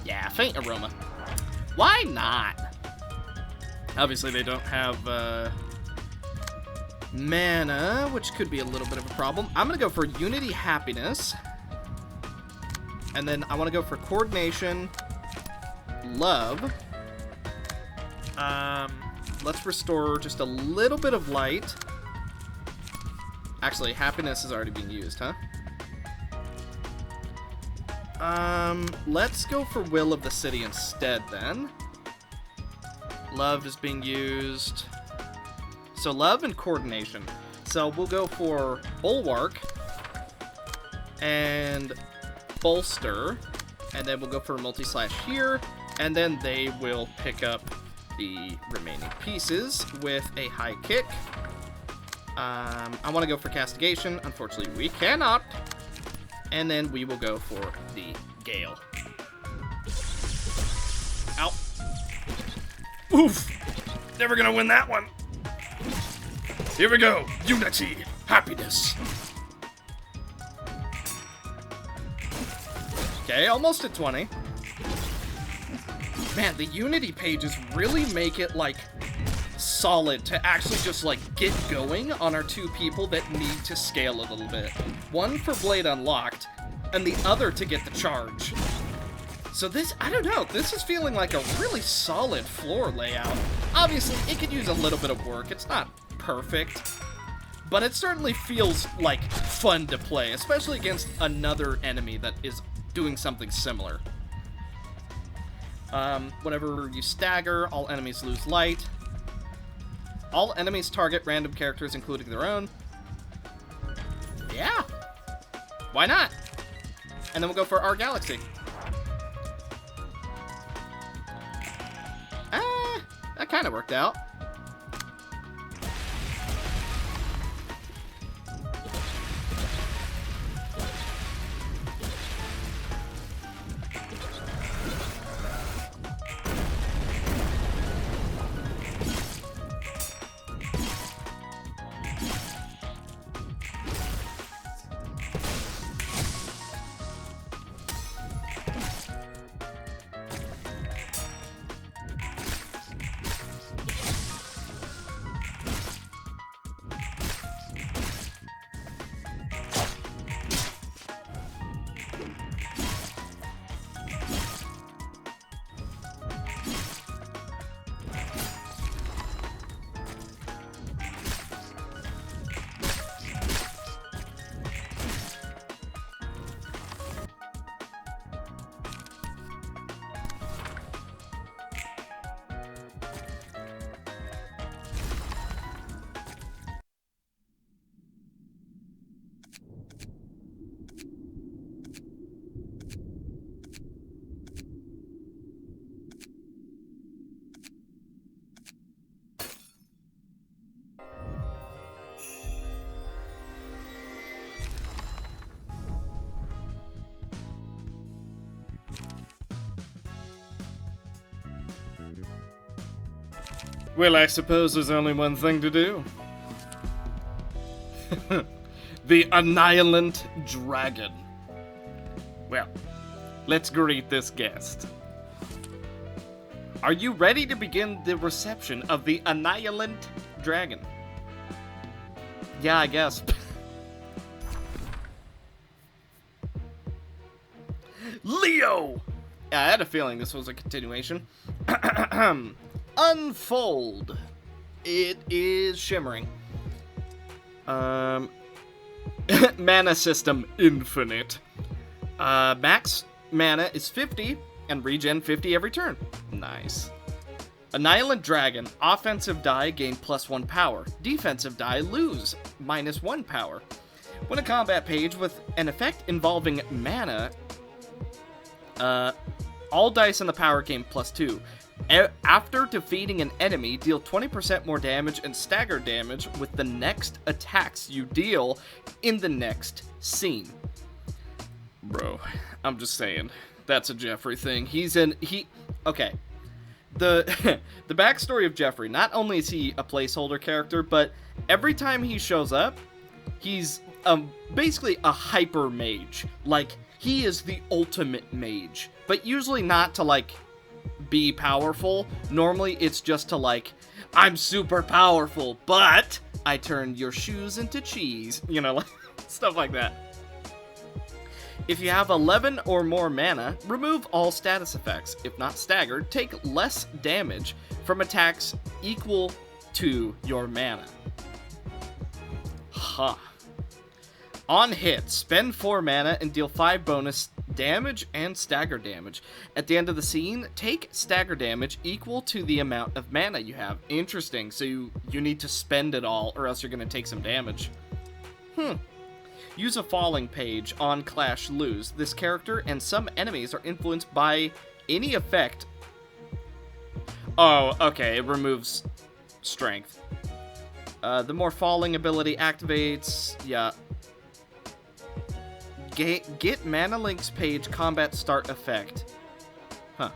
Yeah, faint aroma. Why not? Obviously, they don't have mana, which could be a little bit of a problem. I'm gonna go for Unity Happiness. And then I want to go for Coordination, Love. Let's restore just a little bit of light. Actually, Happiness is already being used, huh? Let's go for Will of the City instead, then. Love is being used. So Love and Coordination. So we'll go for Bulwark and Bolster, and then we'll go for a multi-slash here, and then they will pick up the remaining pieces with a high kick. I want to go for Castigation. Unfortunately, we cannot. And then we will go for the Gale. Ow. Oof! Never gonna win that one. Here we go. Unity, happiness. Okay, almost at 20. Man, the Unity pages really make it, like, solid to actually just, like, get going on our 2 people that need to scale a little bit. One for Blade Unlocked, and the other to get the charge. So this, I don't know, this is feeling like a really solid floor layout. Obviously, it could use a little bit of work. It's not perfect, but it certainly feels, like, fun to play, especially against another enemy that is doing something similar. Whenever you stagger, all enemies lose light. All enemies target random characters, including their own. Yeah. Why not? And then we'll go for our galaxy. That kind of worked out. Well, I suppose there's only one thing to do. The Annihilant Dragon. Well, let's greet this guest. Are you ready to begin the reception of the Annihilant Dragon? Yeah, I guess. Leo! Yeah, I had a feeling this was a continuation. Unfold. It is shimmering. Mana system infinite. Max mana is 50 and regen 50 every turn. Nice. Annihilant Dragon. Offensive die gain +1 power. Defensive die lose -1 power. When a combat page with an effect involving mana, all dice in the power gain +2. After defeating an enemy, deal 20% more damage and stagger damage with the next attacks you deal in the next scene. Bro, I'm just saying, that's a Jeffrey thing. Okay. The backstory of Jeffrey, not only is he a placeholder character, but every time he shows up, he's basically a hyper mage. Like, he is the ultimate mage, but usually not to, like, be powerful. Normally it's just to, like, I'm super powerful, but I turned your shoes into cheese, you know, like, stuff like that. If you have 11 or more mana, remove all status effects. If not staggered, take less damage from attacks equal to your mana. Huh. On hit, spend 4 mana and deal 5 bonus damage and stagger damage. At the end of the scene, take stagger damage equal to the amount of mana you have. Interesting, so you need to spend it all or else you're going to take some damage. Use a falling page on Clash Lose. This character and some enemies are influenced by any effect. Oh, okay, it removes strength. The more falling ability activates, yeah. Get Mana Link's page combat start effect. Huh.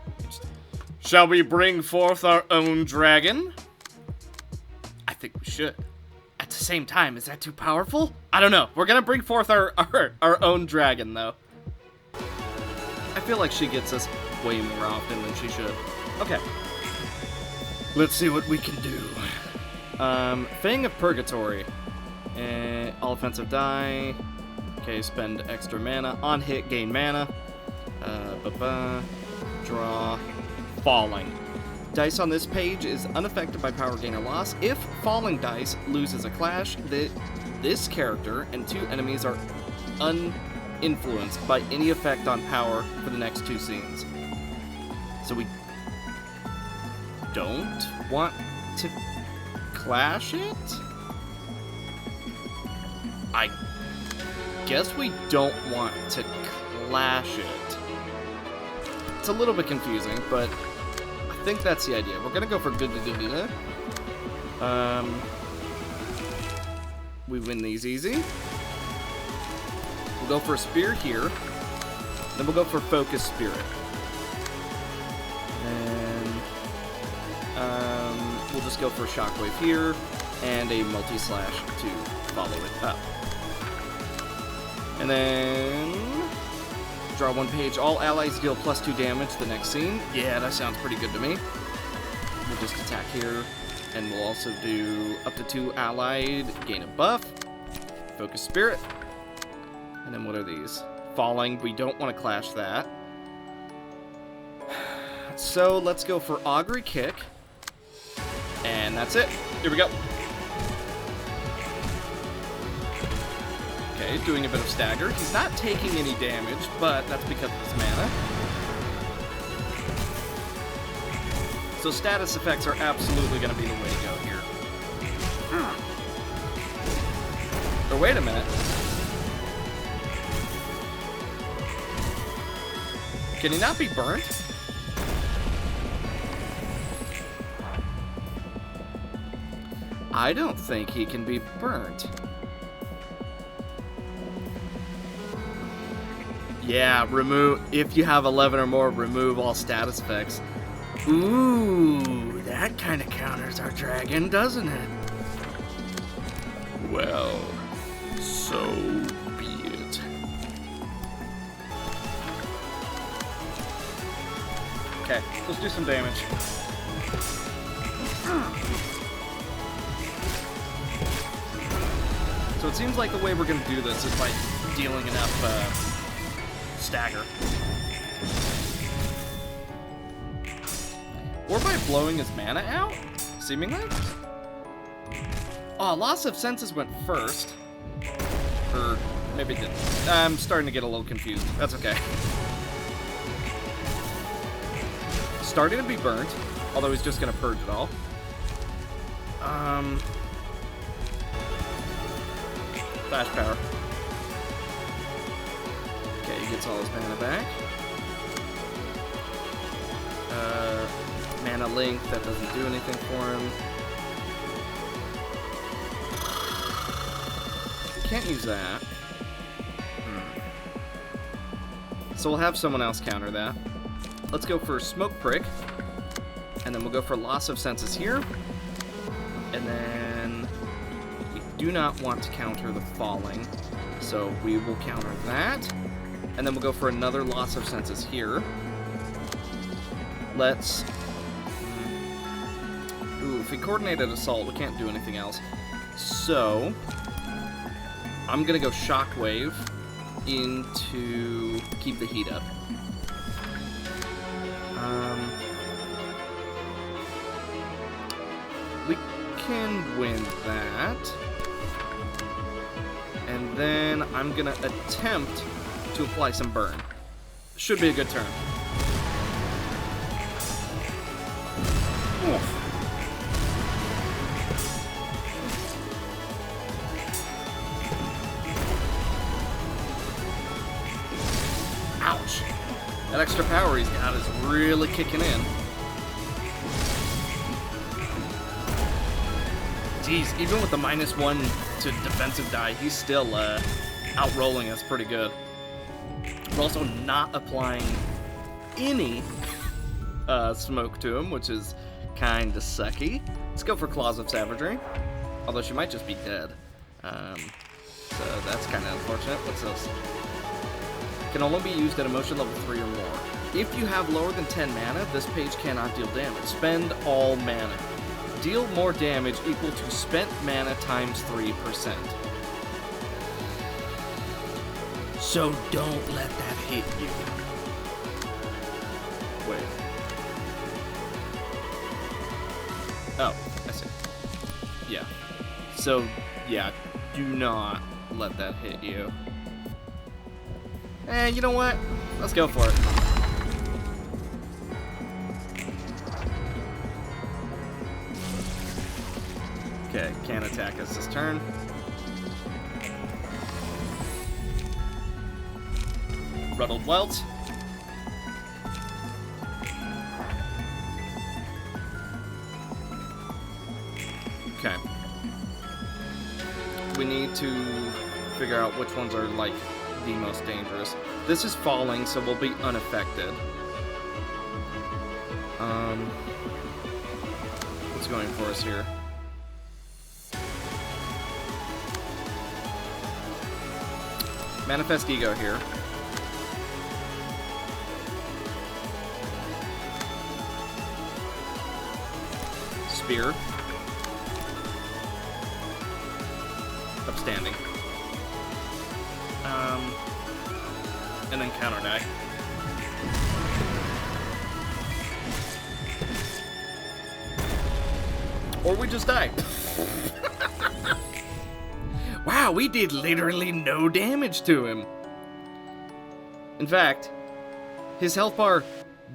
Shall we bring forth our own dragon? I think we should. At the same time, is that too powerful? I don't know. We're gonna bring forth our own dragon, though. I feel like she gets us way more often than she should. Okay. Let's see what we can do. Fang of Purgatory. All offensive die. Okay, spend extra mana. On hit, gain mana. Draw. Falling. Dice on this page is unaffected by power gain or loss. If falling dice loses a clash, this character and 2 enemies are uninfluenced by any effect on power for the next 2 scenes. So we don't want to clash it? I guess we don't want to clash it. It's a little bit confusing, but I think that's the idea. We're gonna go for good. We win these easy. We'll go for a spear here. Then we'll go for focus spirit. And we'll just go for shockwave here and a multi-slash to follow it up. And then draw 1 page. All allies deal +2 damage the next scene. Yeah, that sounds pretty good to me. We'll just attack here. And we'll also do up to 2 allied, gain a buff. Focus spirit. And then what are these? Falling. We don't want to clash that. So let's go for Augury Kick. And that's it. Here we go. Okay, doing a bit of stagger. He's not taking any damage, but that's because of his mana. So status effects are absolutely going to be the way to go here. Or wait a minute. Can he not be burnt? I don't think he can be burnt. Yeah, remove, if you have 11 or more, remove all status effects. Ooh, That kind of counters our dragon, doesn't it? Well, so be it. Okay, let's do some damage. So it seems like the way we're gonna do this is by dealing enough stagger. Or by blowing his mana out, seemingly. Oh, loss of senses went first. Or maybe it didn't. I'm starting to get a little confused. That's okay. Starting to be burnt, although he's just gonna purge it all. Flash power. Okay, he gets all his mana back. Mana link, that doesn't do anything for him. Can't use that. So we'll have someone else counter that. Let's go for Smoke Prick. And then we'll go for Loss of Senses here. And then we do not want to counter the Falling. So we will counter that. And then we'll go for another Loss of Senses here. Let's... Ooh, if we coordinated Assault, we can't do anything else. So... I'm gonna go Shockwave into keep the heat up. We can win that. And then I'm gonna attempt to apply some burn. Should be a good turn. Oof. Ouch. That extra power he's got is really kicking in. Jeez, even with the -1 to defensive die, he's still outrolling us pretty good. We're also not applying any smoke to him, which is kinda sucky. Let's go for Claws of Savagery. Although she might just be dead. So that's kinda unfortunate. What's this? Can only be used at emotion level 3 or more. If you have lower than 10 mana, this page cannot deal damage. Spend all mana. Deal more damage equal to spent mana times 3%. So don't let that hit you. Wait. Oh, I see. Yeah. So, yeah, do not let that hit you. You know what? Let's go for it. Okay, can't attack us this turn. Ruddled Welt. Okay. We need to figure out which ones are, like, the most dangerous. This is falling, so we'll be unaffected. What's going for us here? Manifest Ego here. Spear. Upstanding. And then counter die. Or we just die. Wow, we did literally no damage to him. In fact, his health bar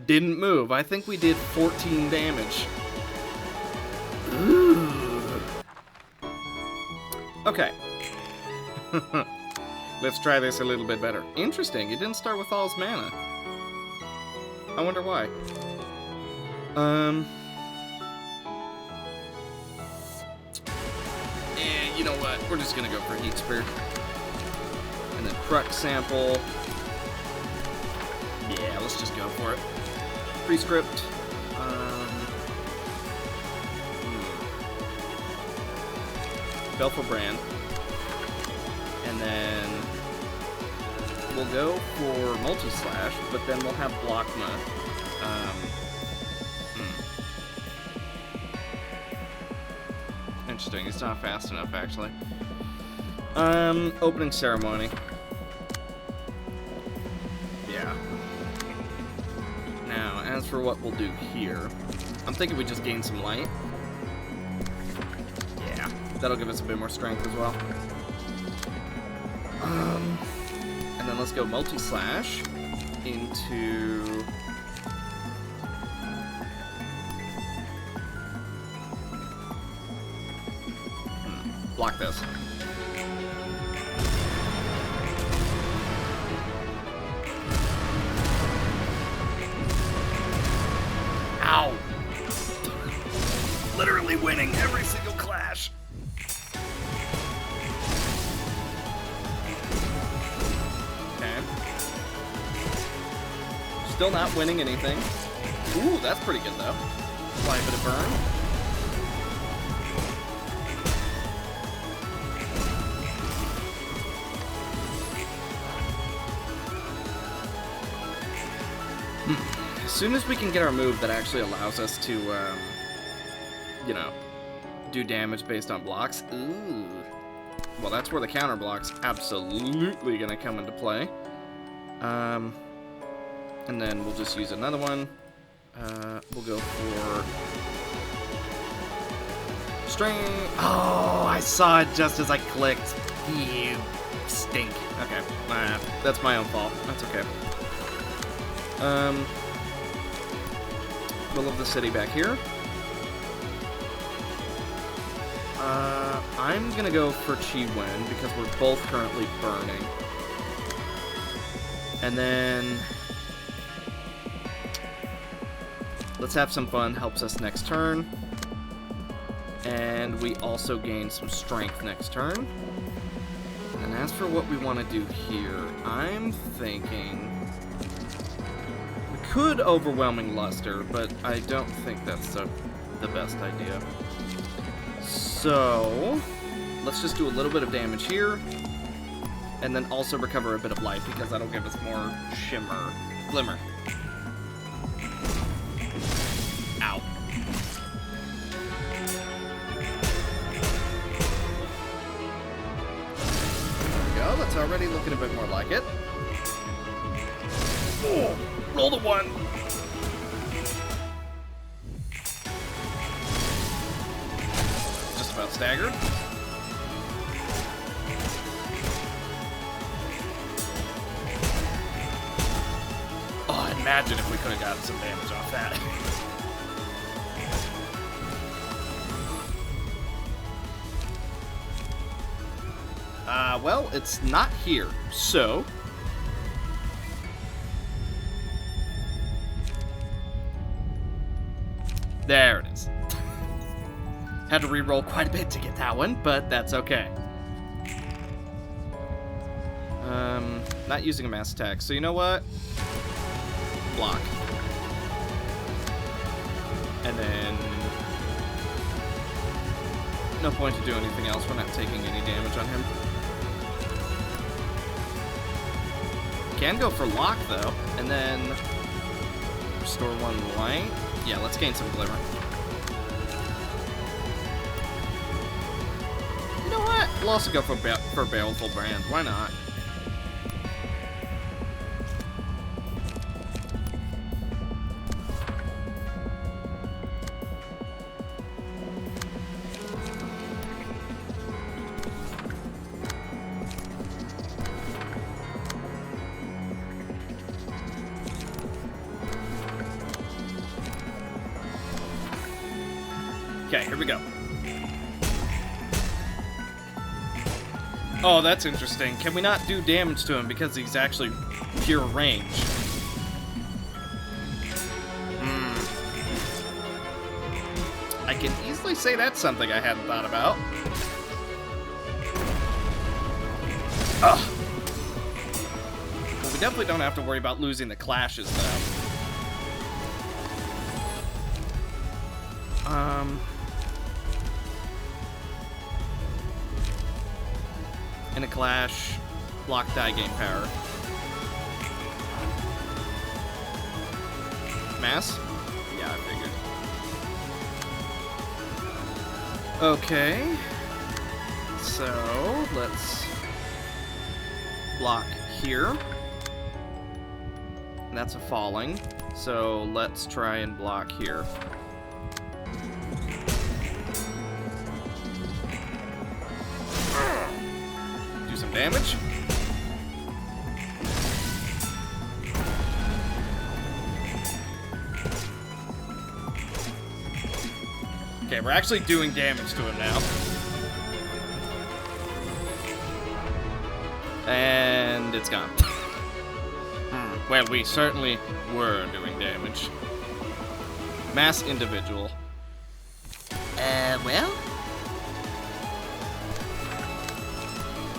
didn't move. I think we did 14 damage. Ooh. Okay. Let's try this a little bit better. Interesting, it didn't start with all his mana. I wonder why. You know what? We're just gonna go for Heat Spear. And then Crux Sample. Yeah, let's just go for it. Prescript. Baleful Brand. And then we'll go for Multi-Slash, but then we'll have Blockma. Interesting, he's not fast enough, actually. Opening Ceremony. Yeah. Now, as for what we'll do here, I'm thinking we just gain some light. Yeah, that'll give us a bit more strength as well. And then let's go Multi-Slash into... block this. Ow! Literally winning every single clash. Okay. Still not winning anything. Ooh, that's pretty good though. Apply a bit of burn. As soon as we can get our move that actually allows us to, you know, do damage based on blocks, ooh. Well, that's where the counter block's absolutely gonna come into play. And then we'll just use another one. We'll go for string. Oh, I saw it just as I clicked. You stink. Okay, that's my own fault. That's okay. Will of the City back here. I'm gonna go for Chi Wen because we're both currently burning. And then let's have some fun, helps us next turn. And we also gain some strength next turn. And as for what we want to do here, I'm thinking we could Overwhelming Luster, but I don't think that's the best idea. So let's just do a little bit of damage here, and then also recover a bit of life because that'll give us more glimmer. Ow. There we go. That's already looking a bit more like it. Oh, roll the 1. Just about staggered. Oh, imagine if we could have gotten some damage off that. Well, it's not here, so there it is. Had to re-roll quite a bit to get that one, but that's okay. Not using a mass attack, so you know what? Block. And then no point to do anything else. We're not taking any damage on him. Can go for lock though, and then restore 1 light. Yeah, let's gain some glimmer. You know what? We'll also go for Baleful Brand. Why not? Okay, here we go. Oh, that's interesting. Can we not do damage to him because he's actually pure range? I can easily say that's something I hadn't thought about. Ugh. Well, we definitely don't have to worry about losing the clashes, though. In a clash, block die gain power. Mass? Yeah, I figured. Okay. So, let's block here. And that's a falling. So, let's try and block here. Do some damage. Okay, we're actually doing damage to him now. And it's gone. Well, we certainly were doing damage. Mass individual. Well?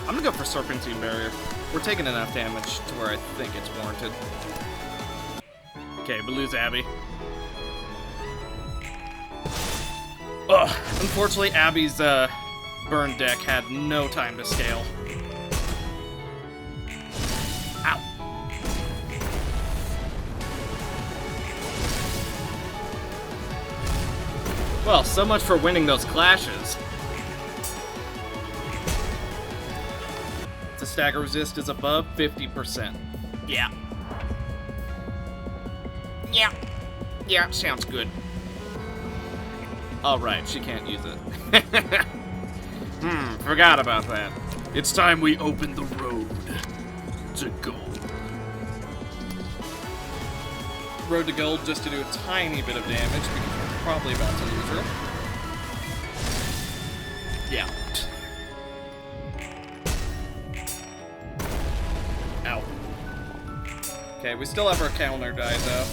I'm gonna go for Serpentine Barrier. We're taking enough damage to where I think it's warranted. Okay, we lose Abby. Ugh. Unfortunately, Abby's burn deck had no time to scale. Ow. Well, so much for winning those clashes. The stagger resist is above 50%. Yeah. Yeah, sounds good. Alright, she can't use it. Forgot about that. It's time we open the road to gold. Road to gold just to do a tiny bit of damage because we're probably about to lose her. Yeah. Ow. Okay, we still have our counter die though.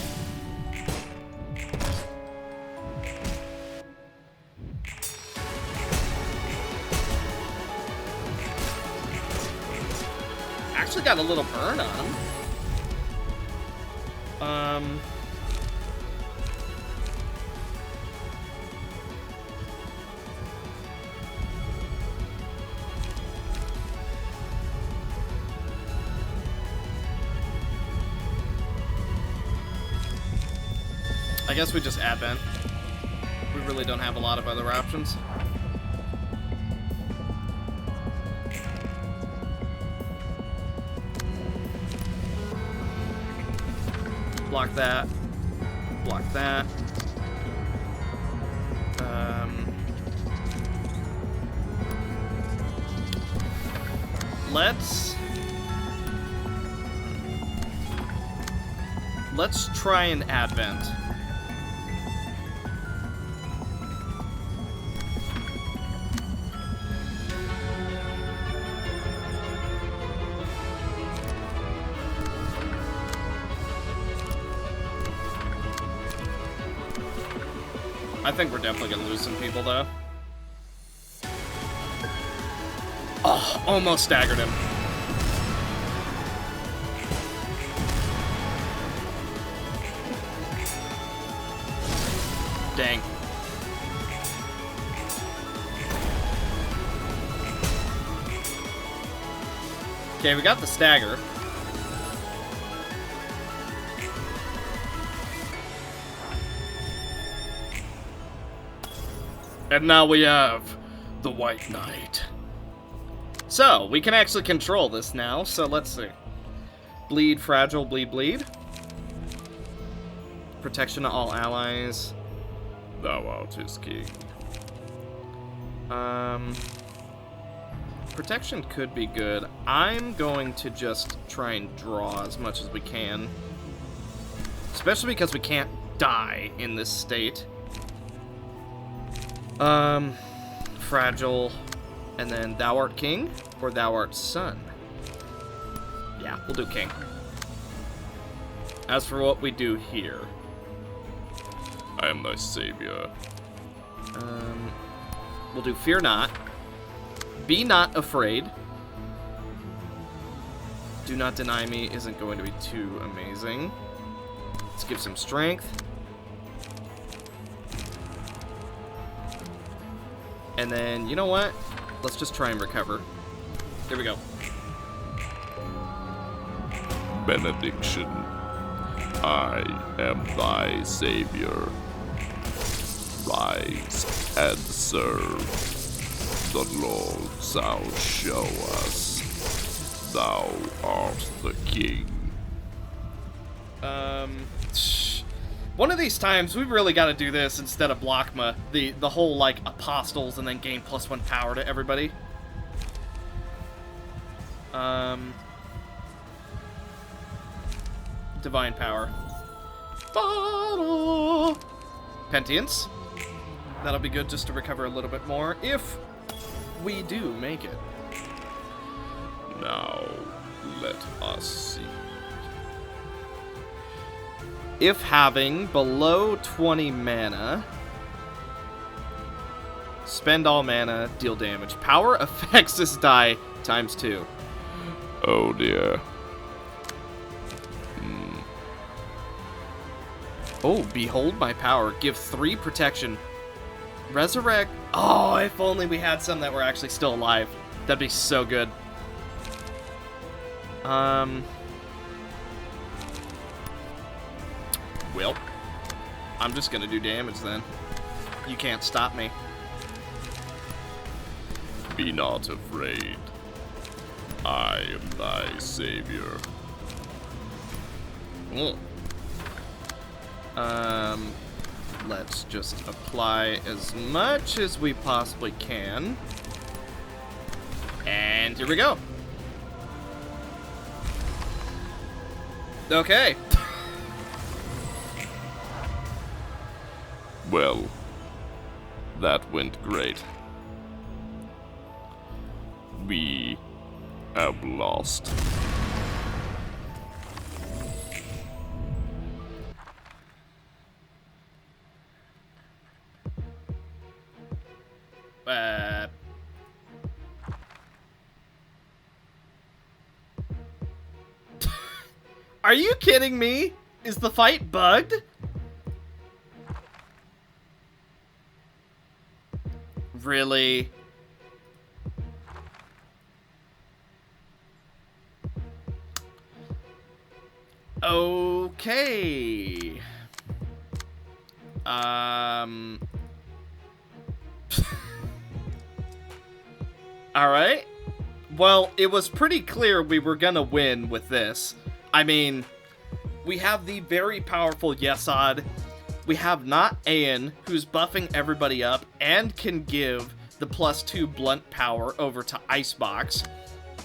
Actually got a little burn on him. I guess we just Advent. We really don't have a lot of other options. Block that. Block that. Let's try an Advent. I think we're definitely gonna lose some people, though. Oh, almost staggered him. Dang. Okay, we got the stagger. And now we have the White Knight. So, we can actually control this now, so let's see. Bleed, fragile, bleed, bleed. Protection to all allies. Thou art his king. Protection could be good. I'm going to just try and draw as much as we can. Especially because we can't die in this state. Fragile, and then thou art king, or thou art son. Yeah, we'll do king. As for what we do here, I am thy savior. We'll do fear not. Be not afraid. Do not deny me isn't going to be too amazing. Let's give some strength. And then, you know what? Let's just try and recover. Here we go. Benediction. I am thy savior. Rise and serve. The Lord shall show us. Thou art the king. One of these times, we really got to do this instead of Blockma. The whole, like, apostles and then gain +1 power to everybody. Divine power. Pentience. That'll be good just to recover a little bit more if we do make it. Now, let us see. If having below 20 mana, spend all mana, deal damage. Power affects this die ×2. Oh dear. Oh, behold my power. Give 3 protection. Resurrect. Oh, if only we had some that were actually still alive. That'd be so good. Well, I'm just gonna do damage then. You can't stop me. Be not afraid. I am thy savior. Let's just apply as much as we possibly can. And here we go. Okay. Well, that went great. We have lost. Are you kidding me? Is the fight bugged? Really? Okay. Alright. Well, it was pretty clear we were gonna win with this. I mean, we have the very powerful Yesod. We have not Aeon, who's buffing everybody up and can give the +2 blunt power over to Icebox.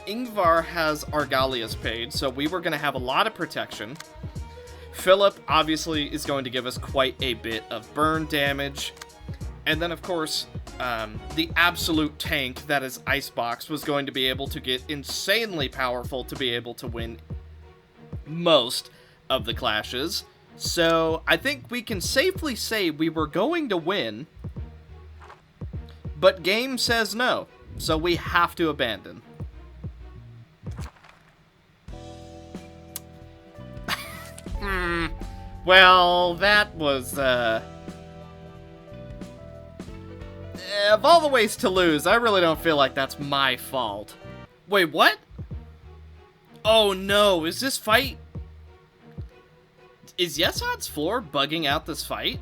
Ingvar has Argalia's paid, so we were going to have a lot of protection. Philip, obviously, is going to give us quite a bit of burn damage. And then, of course, the absolute tank that is Icebox was going to be able to get insanely powerful to be able to win most of the clashes. So I think we can safely say we were going to win, but game says no, so we have to abandon. Well, that was, of all the ways to lose, I really don't feel like that's my fault. Wait, what? Oh no, is this fight... Is Yesod's floor bugging out this fight?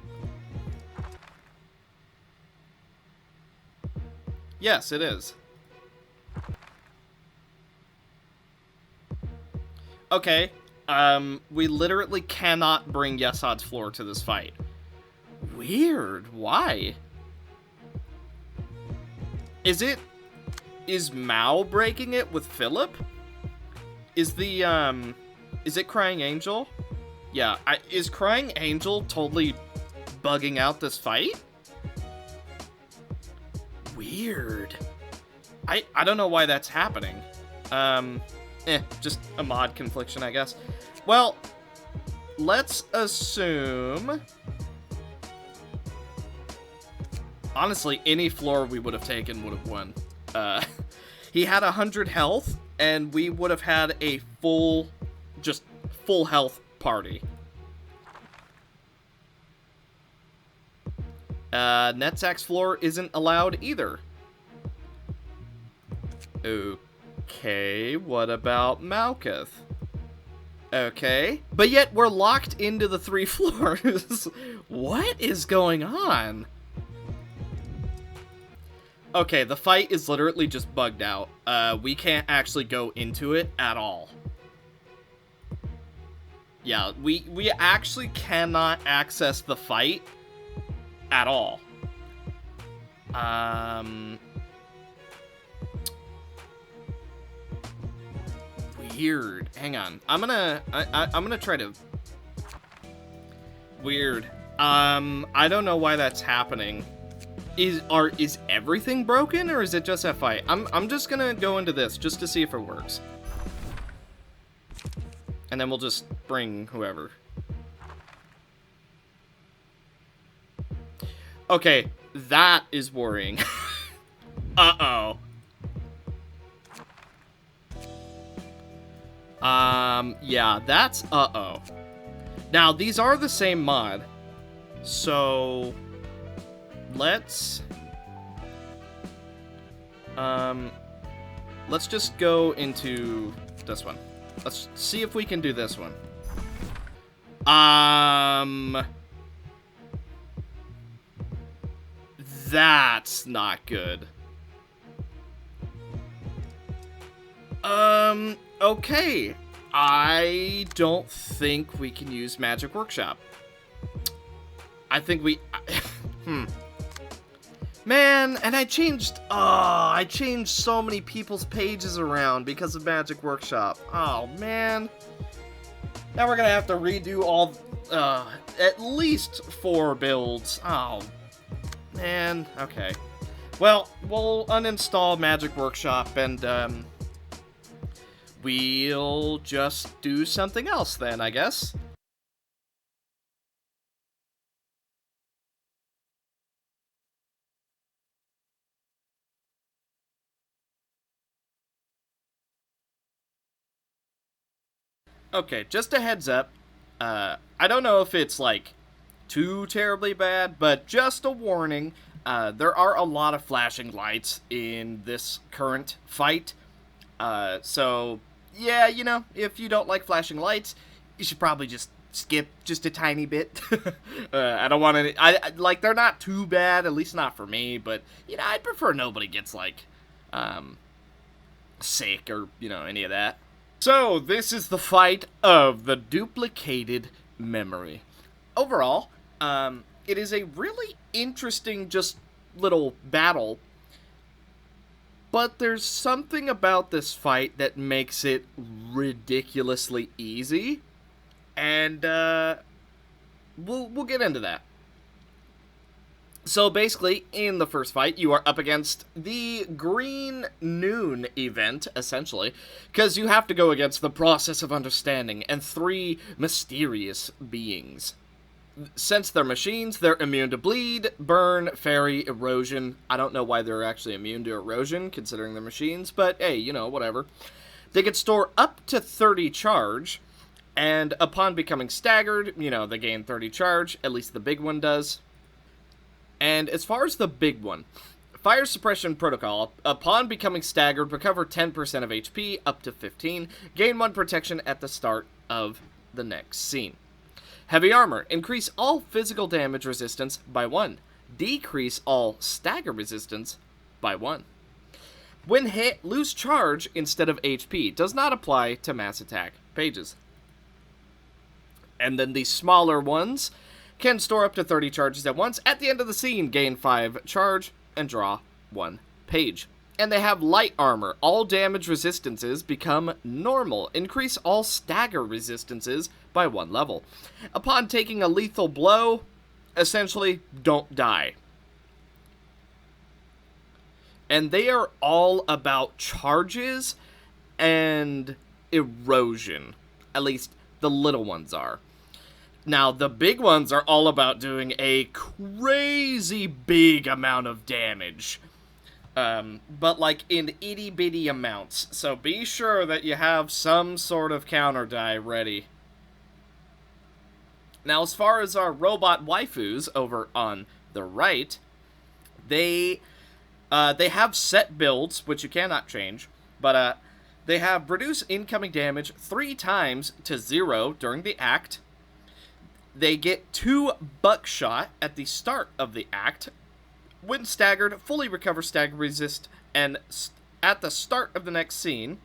Yes, it is. Okay, we literally cannot bring Yesod's floor to this fight. Weird, why? Is Mao breaking it with Philip? Is it Crying Angel? Yeah, is Crying Angel totally bugging out this fight? Weird. I don't know why that's happening. Just a mod confliction, I guess. Well, let's assume... Honestly, any floor we would have taken would have won. He had 100 health, and we would have had a full health party. Netzak's floor isn't allowed either. Okay, what about Malkuth? Okay, but yet we're locked into the 3 floors. What is going on? Okay, the fight is literally just bugged out. We can't actually go into it at all. Yeah, we actually cannot access the fight at all. Weird. Hang on. I'm gonna try to... Weird. I don't know why that's happening. Is everything broken, or is it just that fight? I'm just gonna go into this just to see if it works. And then we'll just bring whoever. Okay, that is worrying. Uh-oh. Yeah, that's uh-oh. Now, these are the same mod. So, let's just go into this one. Let's see if we can do this one. That's not good. Okay. I don't think we can use Magic Workshop. I think we... Man, and I changed so many people's pages around because of Magic Workshop. Oh, man. Now we're gonna have to redo all, at least 4 builds. Oh, man. Okay. Well, we'll uninstall Magic Workshop and, we'll just do something else then, I guess. Okay, just a heads up. I don't know if it's, like, too terribly bad, but just a warning. There are a lot of flashing lights in this current fight. So, yeah, you know, if you don't like flashing lights, you should probably just skip just a tiny bit. I don't want to... like, they're not too bad, at least not for me, but, you know, I'd prefer nobody gets, like, sick or, you know, any of that. So, this is the fight of the duplicated memory. Overall, it is a really interesting just little battle, but there's something about this fight that makes it ridiculously easy, and we'll get into that. So basically, in the first fight, you are up against the Green Noon event, essentially, because you have to go against the Process of Understanding and 3 mysterious beings. Since they're machines, they're immune to bleed, burn, fairy, erosion. I don't know why they're actually immune to erosion, considering they're machines, but hey, you know, whatever. They can store up to 30 charge, and upon becoming staggered, you know, they gain 30 charge, at least the big one does. And as far as the big one, Fire Suppression Protocol, upon becoming staggered, recover 10% of HP, up to 15, gain 1 protection at the start of the next scene. Heavy Armor, increase all physical damage resistance by 1, decrease all stagger resistance by 1. When hit, lose charge instead of HP, does not apply to mass attack pages. And then the smaller ones can store up to 30 charges at once. At the end of the scene, gain 5 charge and draw 1 page. And they have Light Armor. All damage resistances become normal. Increase all stagger resistances by 1 level. Upon taking a lethal blow, essentially, don't die. And they are all about charges and erosion. At least the little ones are. Now, the big ones are all about doing a crazy big amount of damage. But, like, in itty-bitty amounts. So be sure that you have some sort of counter die ready. Now, as far as our robot waifus over on the right, they have set builds, which you cannot change. But, They have reduce incoming damage 3 times to 0 during the act. They get 2 buckshot at the start of the act. When staggered, fully recover stagger resist and at the start of the next scene,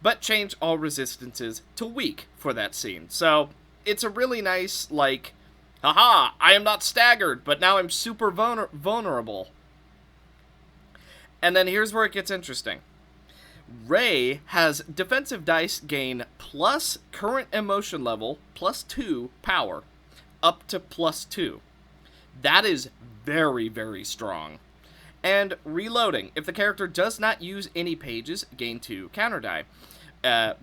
but change all resistances to weak for that scene. So it's a really nice, like, haha, I am not staggered, but now I'm super vulnerable. And then here's where it gets interesting. Ray has defensive dice gain plus current emotion level plus 2 power up to plus 2. That is very, very strong. And reloading. If the character does not use any pages, gain 2 counter die,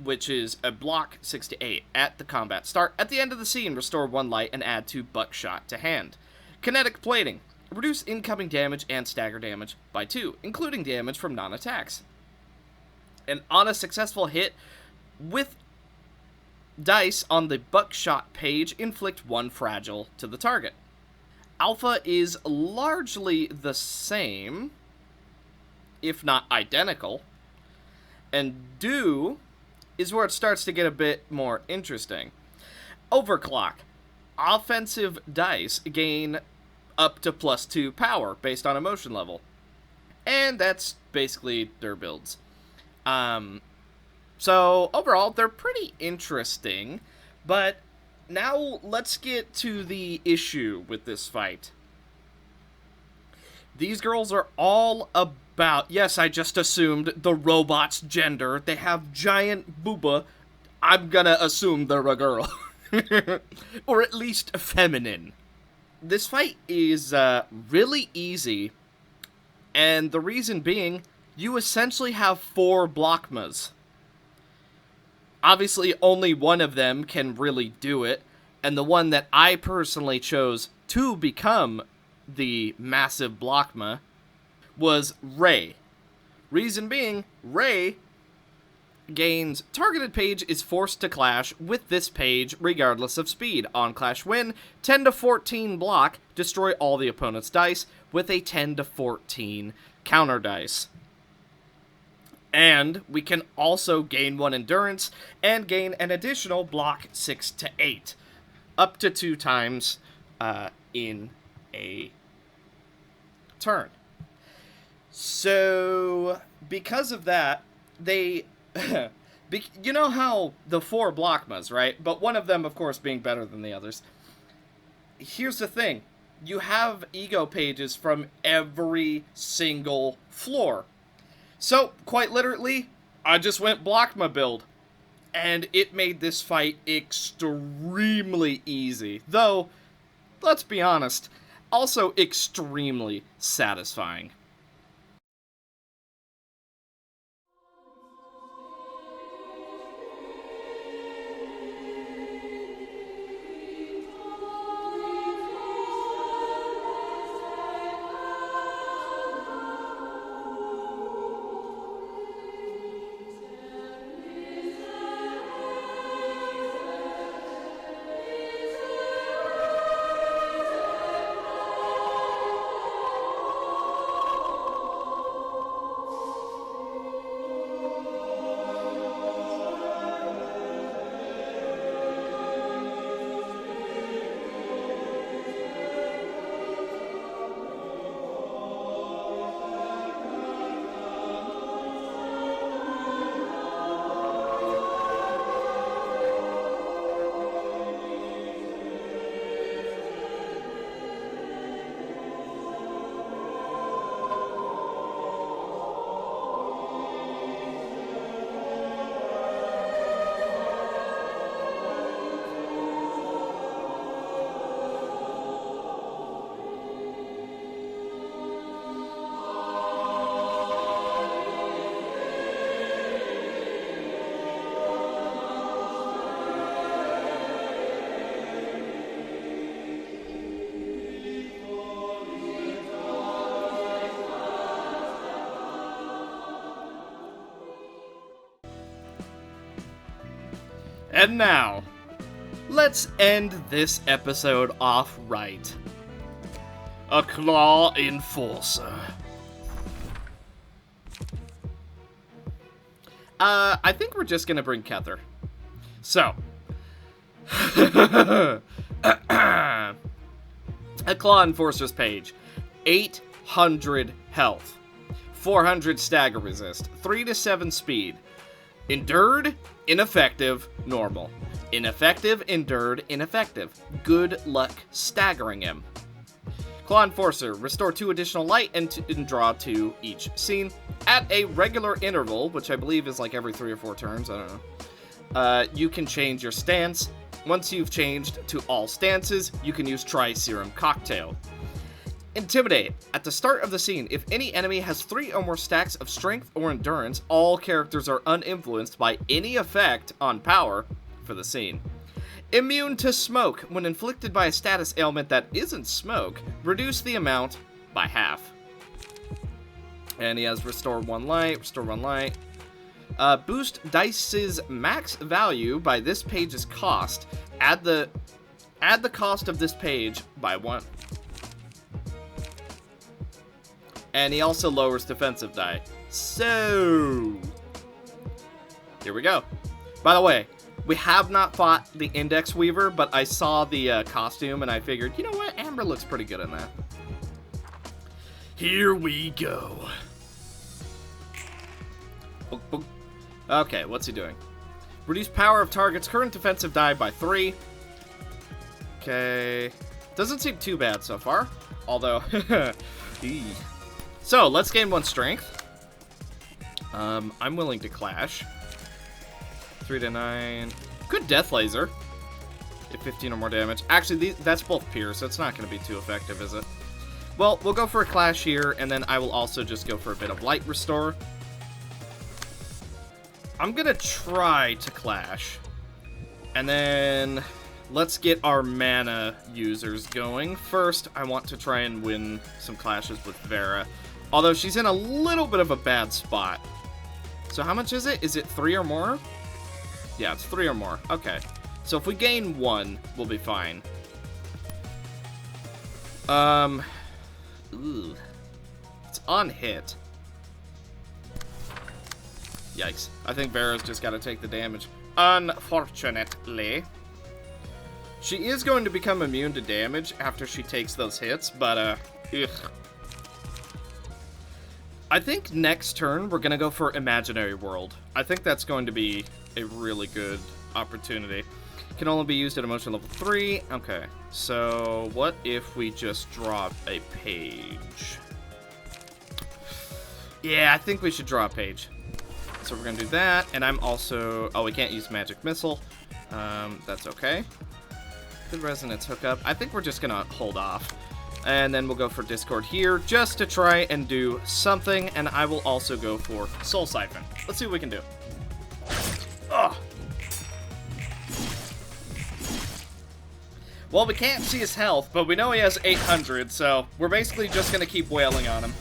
which is a block 6 to 8 at the combat start. At the end of the scene, restore 1 light and add 2 buckshot to hand. Kinetic plating. Reduce incoming damage and stagger damage by 2, including damage from non-attacks. And on a successful hit, with dice on the buckshot page, inflict 1 fragile to the target. Alpha is largely the same, if not identical. And Do is where it starts to get a bit more interesting. Overclock. Offensive dice gain up to plus 2 power based on emotion level. And that's basically their builds. So overall, they're pretty interesting, but now let's get to the issue with this fight. These girls are all about, yes, I just assumed the robot's gender. They have giant booba. I'm gonna assume they're a girl. Or at least feminine. This fight is really easy, and the reason being, you essentially have 4 Blockmas. Obviously, only one of them can really do it, and the one that I personally chose to become the massive Blockma was Ray. Reason being, Ray gains targeted page is forced to clash with this page regardless of speed. On clash win, 10 to 14 block, destroy all the opponent's dice with a 10 to 14 counter dice. And we can also gain 1 endurance and gain an additional block 6 to 8. Up to 2 times in a turn. So, because of that, they... you know how the 4 Blockmas, right? But one of them, of course, being better than the others. Here's the thing. You have ego pages from every single floor. So, quite literally, I just went Blockma build. And it made this fight extremely easy. Though, let's be honest, also extremely satisfying. And now, let's end this episode off right. A Claw Enforcer. I think we're just gonna bring Kitteh. So. A Claw Enforcer's page. 800 health. 400 stagger resist. 3 to 7 speed. Endured, ineffective, normal. Ineffective, endured, ineffective. Good luck staggering him. Claw Enforcer, restore 2 additional light and draw 2 each scene at a regular interval, which I believe is like every 3 or 4 turns, I don't know. You can change your stance. Once you've changed to all stances, you can use Tri-Serum Cocktail. Intimidate. At the start of the scene, if any enemy has 3 or more stacks of strength or endurance, all characters are uninfluenced by any effect on power for the scene. Immune to smoke. When inflicted by a status ailment that isn't smoke, reduce the amount by half. And he has restore 1 light, restore 1 light. Boost dice's max value by this page's cost. Add the cost of this page by 1. And he also lowers defensive die. So, here we go. By the way, we have not fought the Index Weaver, but I saw the costume and I figured, you know what? Amber looks pretty good in that. Here we go. Okay, what's he doing? Reduce power of target's current defensive die by 3. Okay. Doesn't seem too bad so far. Although, so, let's gain 1 strength. I'm willing to clash. 3 to 9. Good death laser. Get 15 or more damage. Actually, that's both pierce, so it's not going to be too effective, is it? Well, we'll go for a clash here, and then I will also just go for a bit of light restore. I'm going to try to clash. And then let's get our mana users going. First, I want to try and win some clashes with Vera. Although she's in a little bit of a bad spot. So how much is it? Is it 3 or more? Yeah, it's 3 or more. Okay. So if we gain 1, we'll be fine. Ooh. It's on hit. Yikes. I think Vera's just got to take the damage. Unfortunately. She is going to become immune to damage after she takes those hits, but, ugh. I think next turn we're going to go for Imaginary World. I think that's going to be a really good opportunity. Can only be used at emotion level 3. Okay, so what if we just drop a page? Yeah, I think we should draw a page. So we're going to do that, and I'm also... Oh, we can't use Magic Missile. That's okay. Good Resonance hookup. I think we're just going to hold off. And then we'll go for Discord here, just to try and do something, and I will also go for Soul Siphon. Let's see what we can do. Ugh. Well, we can't see his health, but we know he has 800, so we're basically just going to keep wailing on him.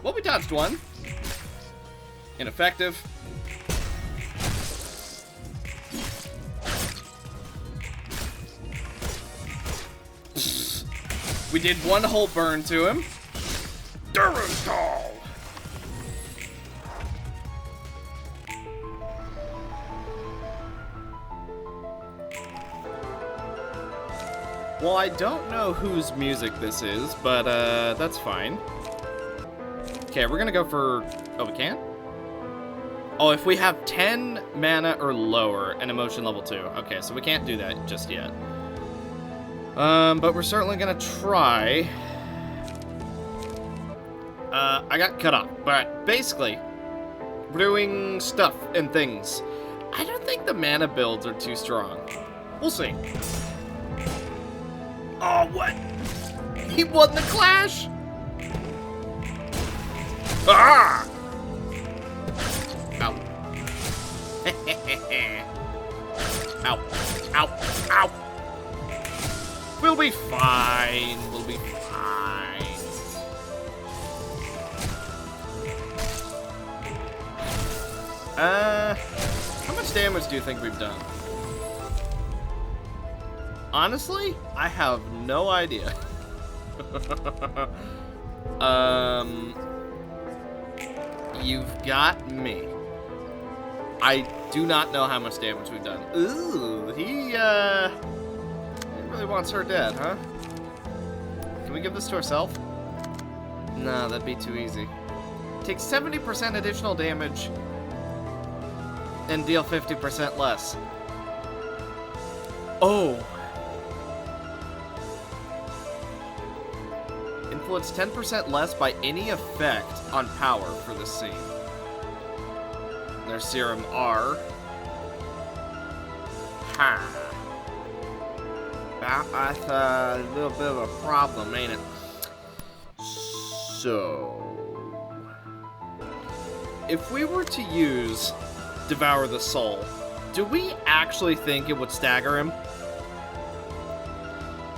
Well, we dodged 1. Ineffective. We did 1 whole burn to him. Durandal! Well, I don't know whose music this is, but that's fine. Okay, we're gonna go for... Oh, we can? Oh, if we have 10 mana or lower and emotion level 2. Okay, so we can't do that just yet. But we're certainly gonna try. I got cut off, but basically, we're doing stuff and things. I don't think the mana builds are too strong. We'll see. Oh, what? He won the clash? Ah! Ow. Ow. Ow. Ow. We'll be fine. We'll be fine. How much damage do you think we've done? Honestly, I have no idea. You've got me. I do not know how much damage we've done. Ooh, he really wants her dead, huh? Can we give this to ourselves? No, that'd be too easy. Take 70% additional damage and deal 50% less. Oh. Influence 10% less by any effect on power for this scene. Their serum R. Ha. That's a little bit of a problem, ain't it? So, if we were to use Devour the Soul, do we actually think it would stagger him?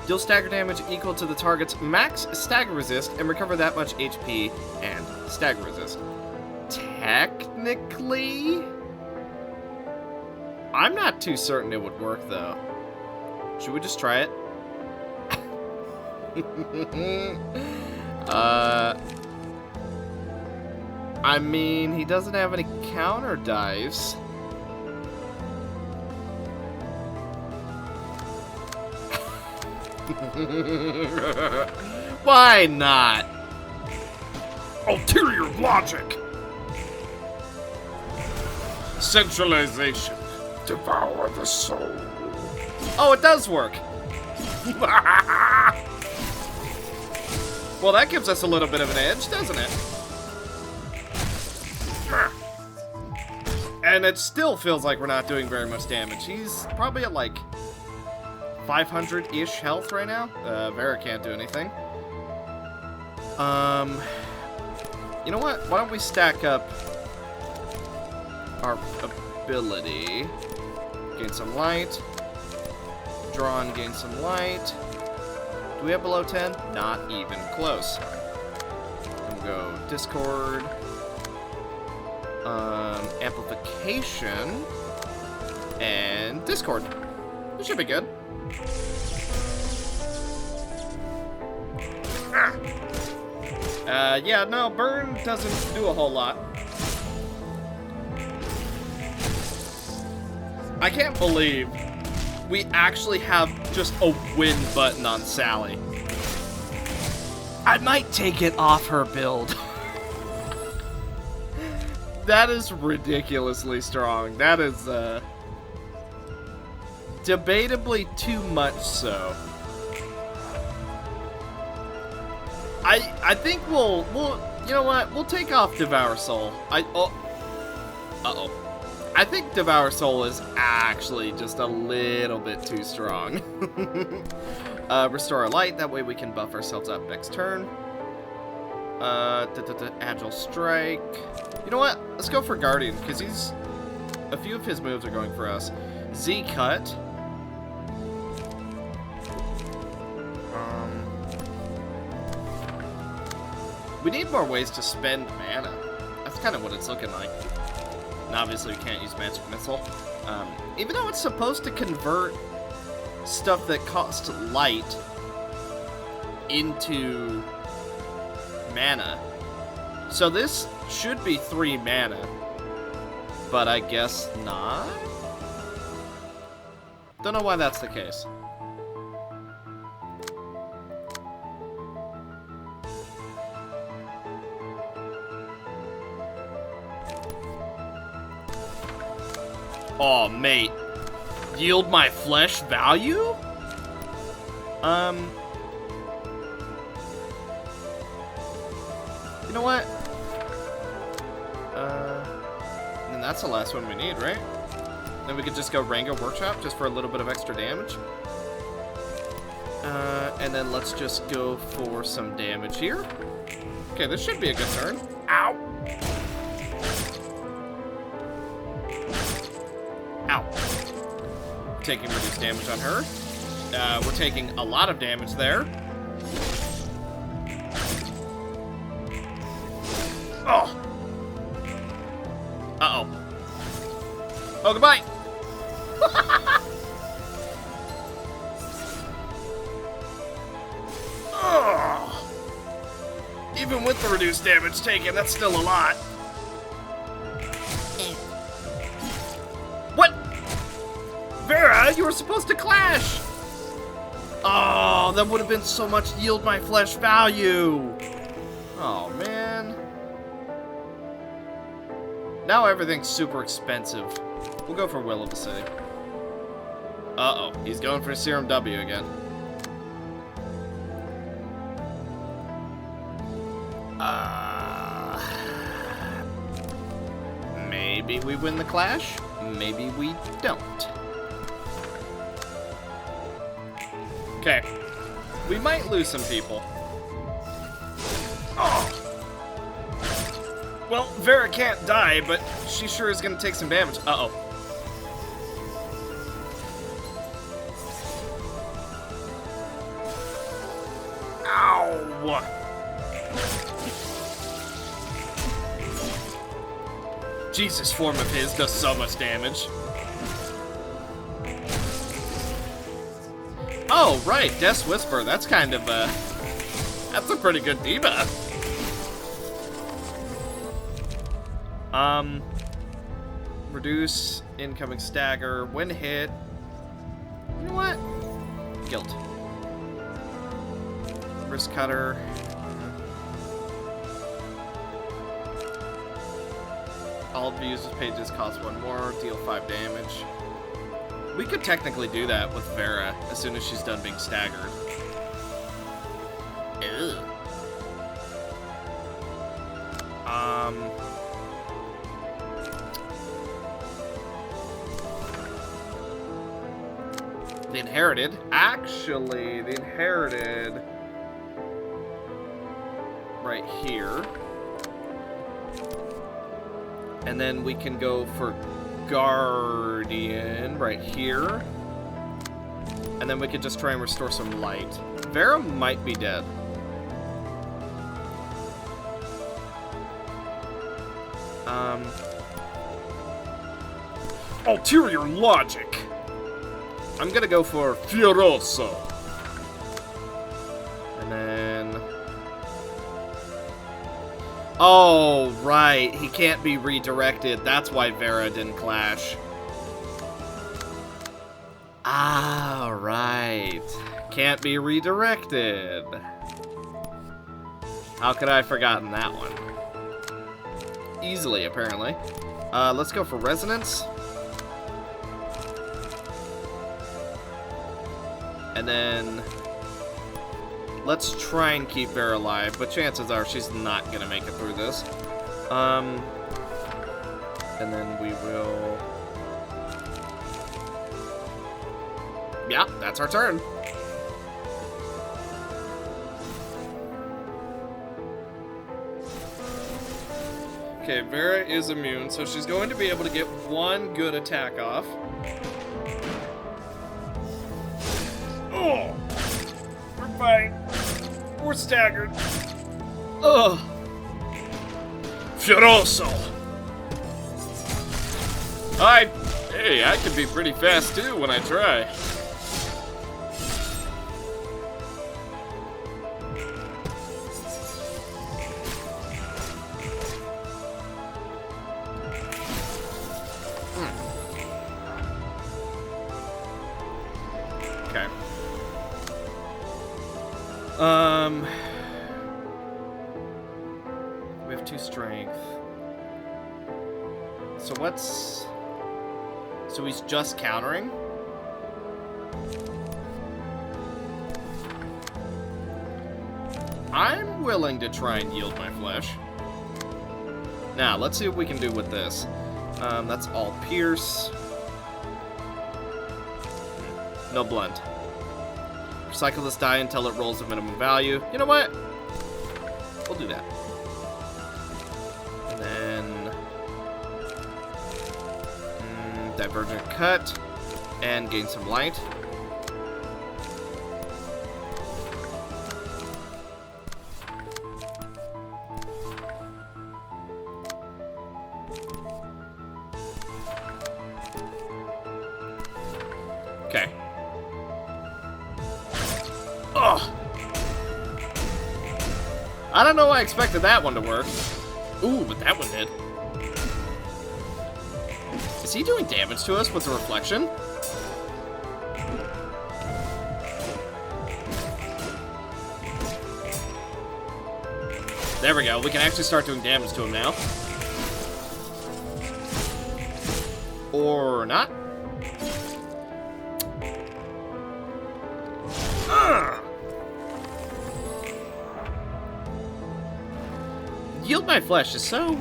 Deal stagger damage equal to the target's max stagger resist and recover that much HP and stagger resist. Technically, I'm not too certain it would work though. Should we just try it? I mean, he doesn't have any counter dice. Why not? Ulterior logic. Centralization. Devour the soul. Oh, it does work. Well, that gives us a little bit of an edge, doesn't it? And it still feels like we're not doing very much damage. He's probably at like 500-ish health right now. Vera can't do anything. You know what? Why don't we stack up our ability? Gain some light. Draw and gain some light. Do we have below 10? Not even close. And we'll go Discord. Amplification. And Discord. This should be good. Yeah, no, burn doesn't do a whole lot. I can't believe we actually have just a win button on Sally. I might take it off her build. That is ridiculously strong. That is, debatably too much so. I think we'll you know what? We'll take off Devour Soul. Uh-oh. I think Devour Soul is actually just a little bit too strong. Restore our light, that way we can buff ourselves up next turn. Agile Strike. You know what? Let's go for Guardian, because a few of his moves are going for us. Z-Cut. We need more ways to spend mana. That's kind of what it's looking like. And obviously we can't use Magic Missile. Even though it's supposed to convert stuff that costs light into mana. So this should be 3 mana. But I guess not? Don't know why that's the case. Aw, mate. Yield my flesh value? You know what? And that's the last one we need, right? Then we could just go Rango Workshop just for a little bit of extra damage. And then let's just go for some damage here. Okay, this should be a good turn. Ow! Ow. Taking reduced damage on her. We're taking a lot of damage there. Oh! Uh-oh. Oh, goodbye! Oh. Even with the reduced damage taken, that's still a lot. Vera, you were supposed to clash! Oh, that would have been so much yield my flesh value. Oh, man. Now everything's super expensive. We'll go for Will of the City. Uh-oh, he's going for Serum W again. Maybe we win the clash, maybe we don't. Okay, we might lose some people. Oh. Well, Vera can't die, but she sure is gonna take some damage. Uh-oh. Ow! Jesus, form of his does so much damage. Oh, right, Death's Whisper. That's kind of, that's a pretty good debuff. Reduce incoming stagger when hit. You know what? Guilt. Wrist cutter. All of the user's pages cost 1 more, deal 5 damage. We could technically do that with Vera as soon as she's done being staggered. Ew. The Inherited. Actually, the Inherited right here. And then we can go for Guardian right here. And then we could just try and restore some light. Vera might be dead. Ulterior logic. I'm gonna go for Furioso. And then... Oh, right. He can't be redirected. That's why Vera didn't clash. Ah, right. Can't be redirected. How could I have forgotten that one? Easily, apparently. Let's go for Resonance. And then... let's try and keep Vera alive, but chances are she's not going to make it through this. And then we will... yeah, that's our turn. Okay, Vera is immune, so she's going to be able to get 1 good attack off. Oh! We're fine. We're staggered. Ugh. Furioso. Hey, I can be pretty fast too when I try. Okay. We have 2 strength. So what's... so he's just countering? I'm willing to try and yield my flesh. Now, let's see what we can do with this. That's all pierce. No blunt. Recycle this die until it rolls a minimum value. You know what? We'll do that. And then... Divergent cut. And gain some light. Okay. Ugh. I don't know why I expected that one to work. Ooh, but that one did. Is he doing damage to us with the reflection? There we go. We can actually start doing damage to him now. Or not. Yield my flesh is so,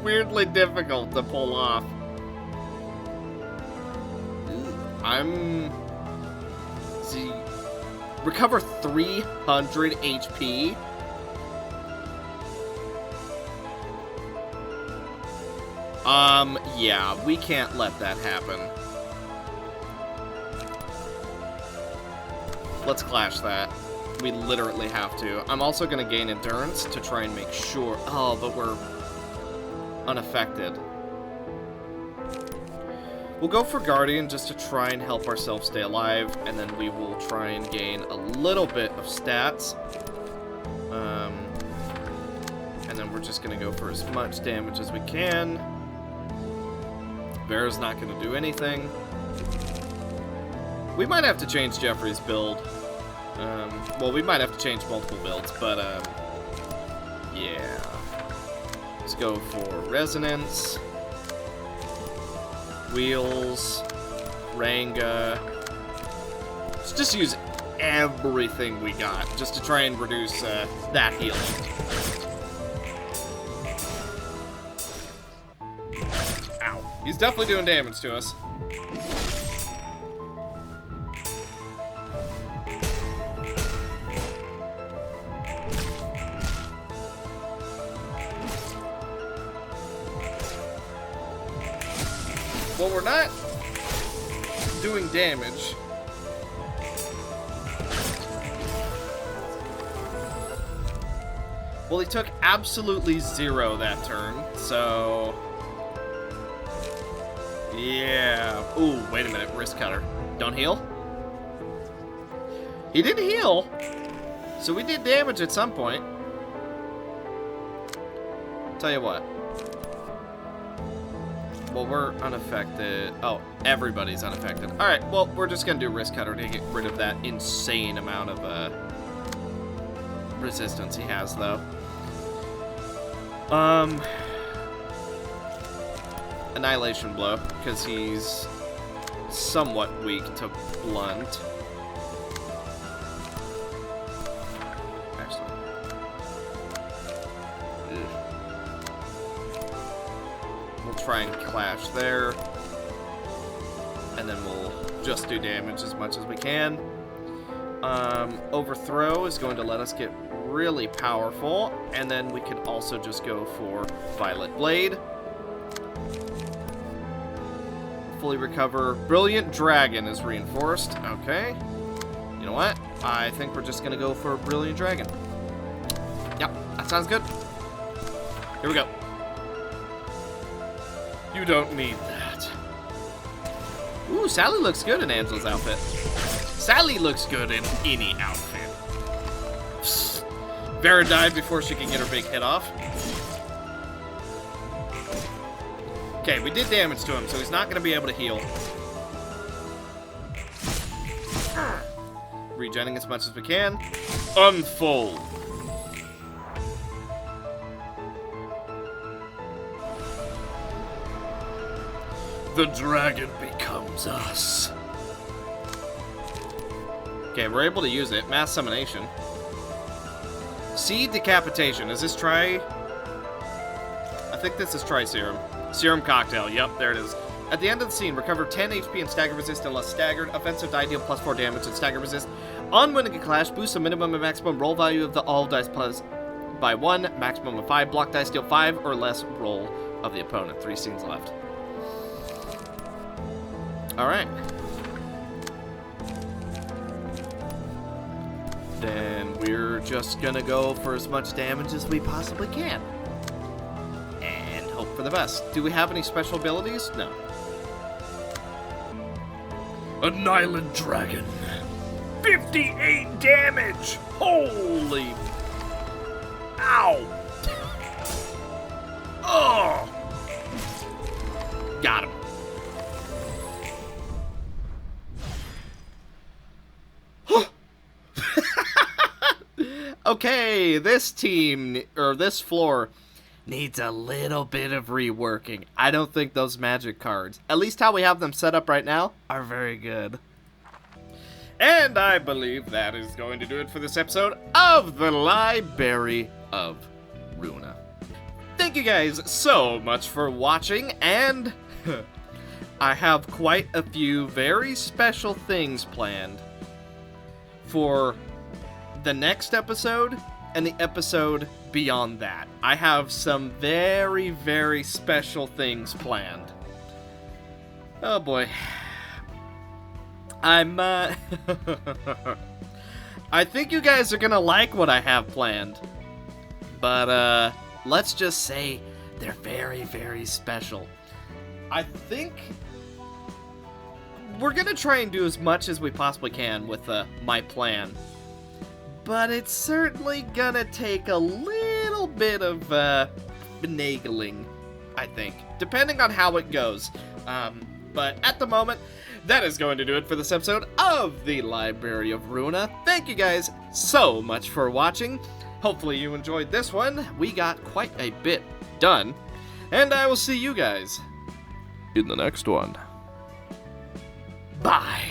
weirdly difficult to pull off. See, recover 300 HP. Yeah, we can't let that happen. Let's clash that. We literally have to. I'm also gonna gain endurance to try and make sure. Oh, but we're unaffected. We'll go for Guardian just to try and help ourselves stay alive, and then we will try and gain a little bit of stats. And then we're just gonna go for as much damage as we can. Bear's not gonna do anything. We might have to change Jeffrey's build. Well, we might have to change multiple builds, but, yeah. Let's go for Resonance, Wheels, Ranga. Let's just use everything we got, just to try and reduce, that healing. Ow. He's definitely doing damage to us. Well, we're not doing damage. Well, he took absolutely 0 that turn, so... yeah. Ooh, wait a minute. Wrist cutter. Don't heal? He didn't heal, so we did damage at some point. Tell you what. Well, we're unaffected. Oh, everybody's unaffected. Alright, well, we're just gonna do Wrist Cutter to get rid of that insane amount of resistance he has, though. Annihilation Blow, because he's somewhat weak to Blunt. Excellent. We'll try and clash there, and then we'll just do damage as much as we can. Overthrow is going to let us get really powerful, and then we can also just go for Violet Blade. Fully recover. Brilliant Dragon is reinforced. Okay. You know what? I think we're just going to go for Brilliant Dragon. Yep, that sounds good. Here we go. You don't need that. Ooh, Sally looks good in Angela's outfit. Sally looks good in any outfit. Psst. Vera died before she could get her big hit off. Okay, we did damage to him, so he's not going to be able to heal. Regenning as much as we can. Unfold. The dragon becomes us. Okay, we're able to use it. Mass Summonation. Seed Decapitation. Is this Tri? I think this is Tri-Serum. Serum Cocktail. Yep, there it is. At the end of the scene, recover 10 HP and stagger resist unless staggered. Offensive die deal plus 4 damage and stagger resist. On winning a clash, boost the minimum and maximum roll value of the all dice plus by 1, maximum of 5. Block dice deal 5 or less roll of the opponent. 3 scenes left. Alright. Then we're just gonna go for as much damage as we possibly can. And hope for the best. Do we have any special abilities? No. Annihilant Dragon. 58 damage! Holy... Ow! Oh! Got him. Okay, this team, or this floor, needs a little bit of reworking. I don't think those magic cards, at least how we have them set up right now, are very good. And I believe that is going to do it for this episode of the Library of Ruina. Thank you guys so much for watching, and I have quite a few very special things planned for the next episode and the episode beyond that. I have some very, very special things planned. Oh boy. I think you guys are gonna like what I have planned. But, let's just say they're very, very special. I think we're gonna try and do as much as we possibly can with, my plan. But it's certainly gonna take a little bit of, finagling, I think. Depending on how it goes. But at the moment, that is going to do it for this episode of the Library of Ruina. Thank you guys so much for watching. Hopefully you enjoyed this one. We got quite a bit done. And I will see you guys in the next one. Bye.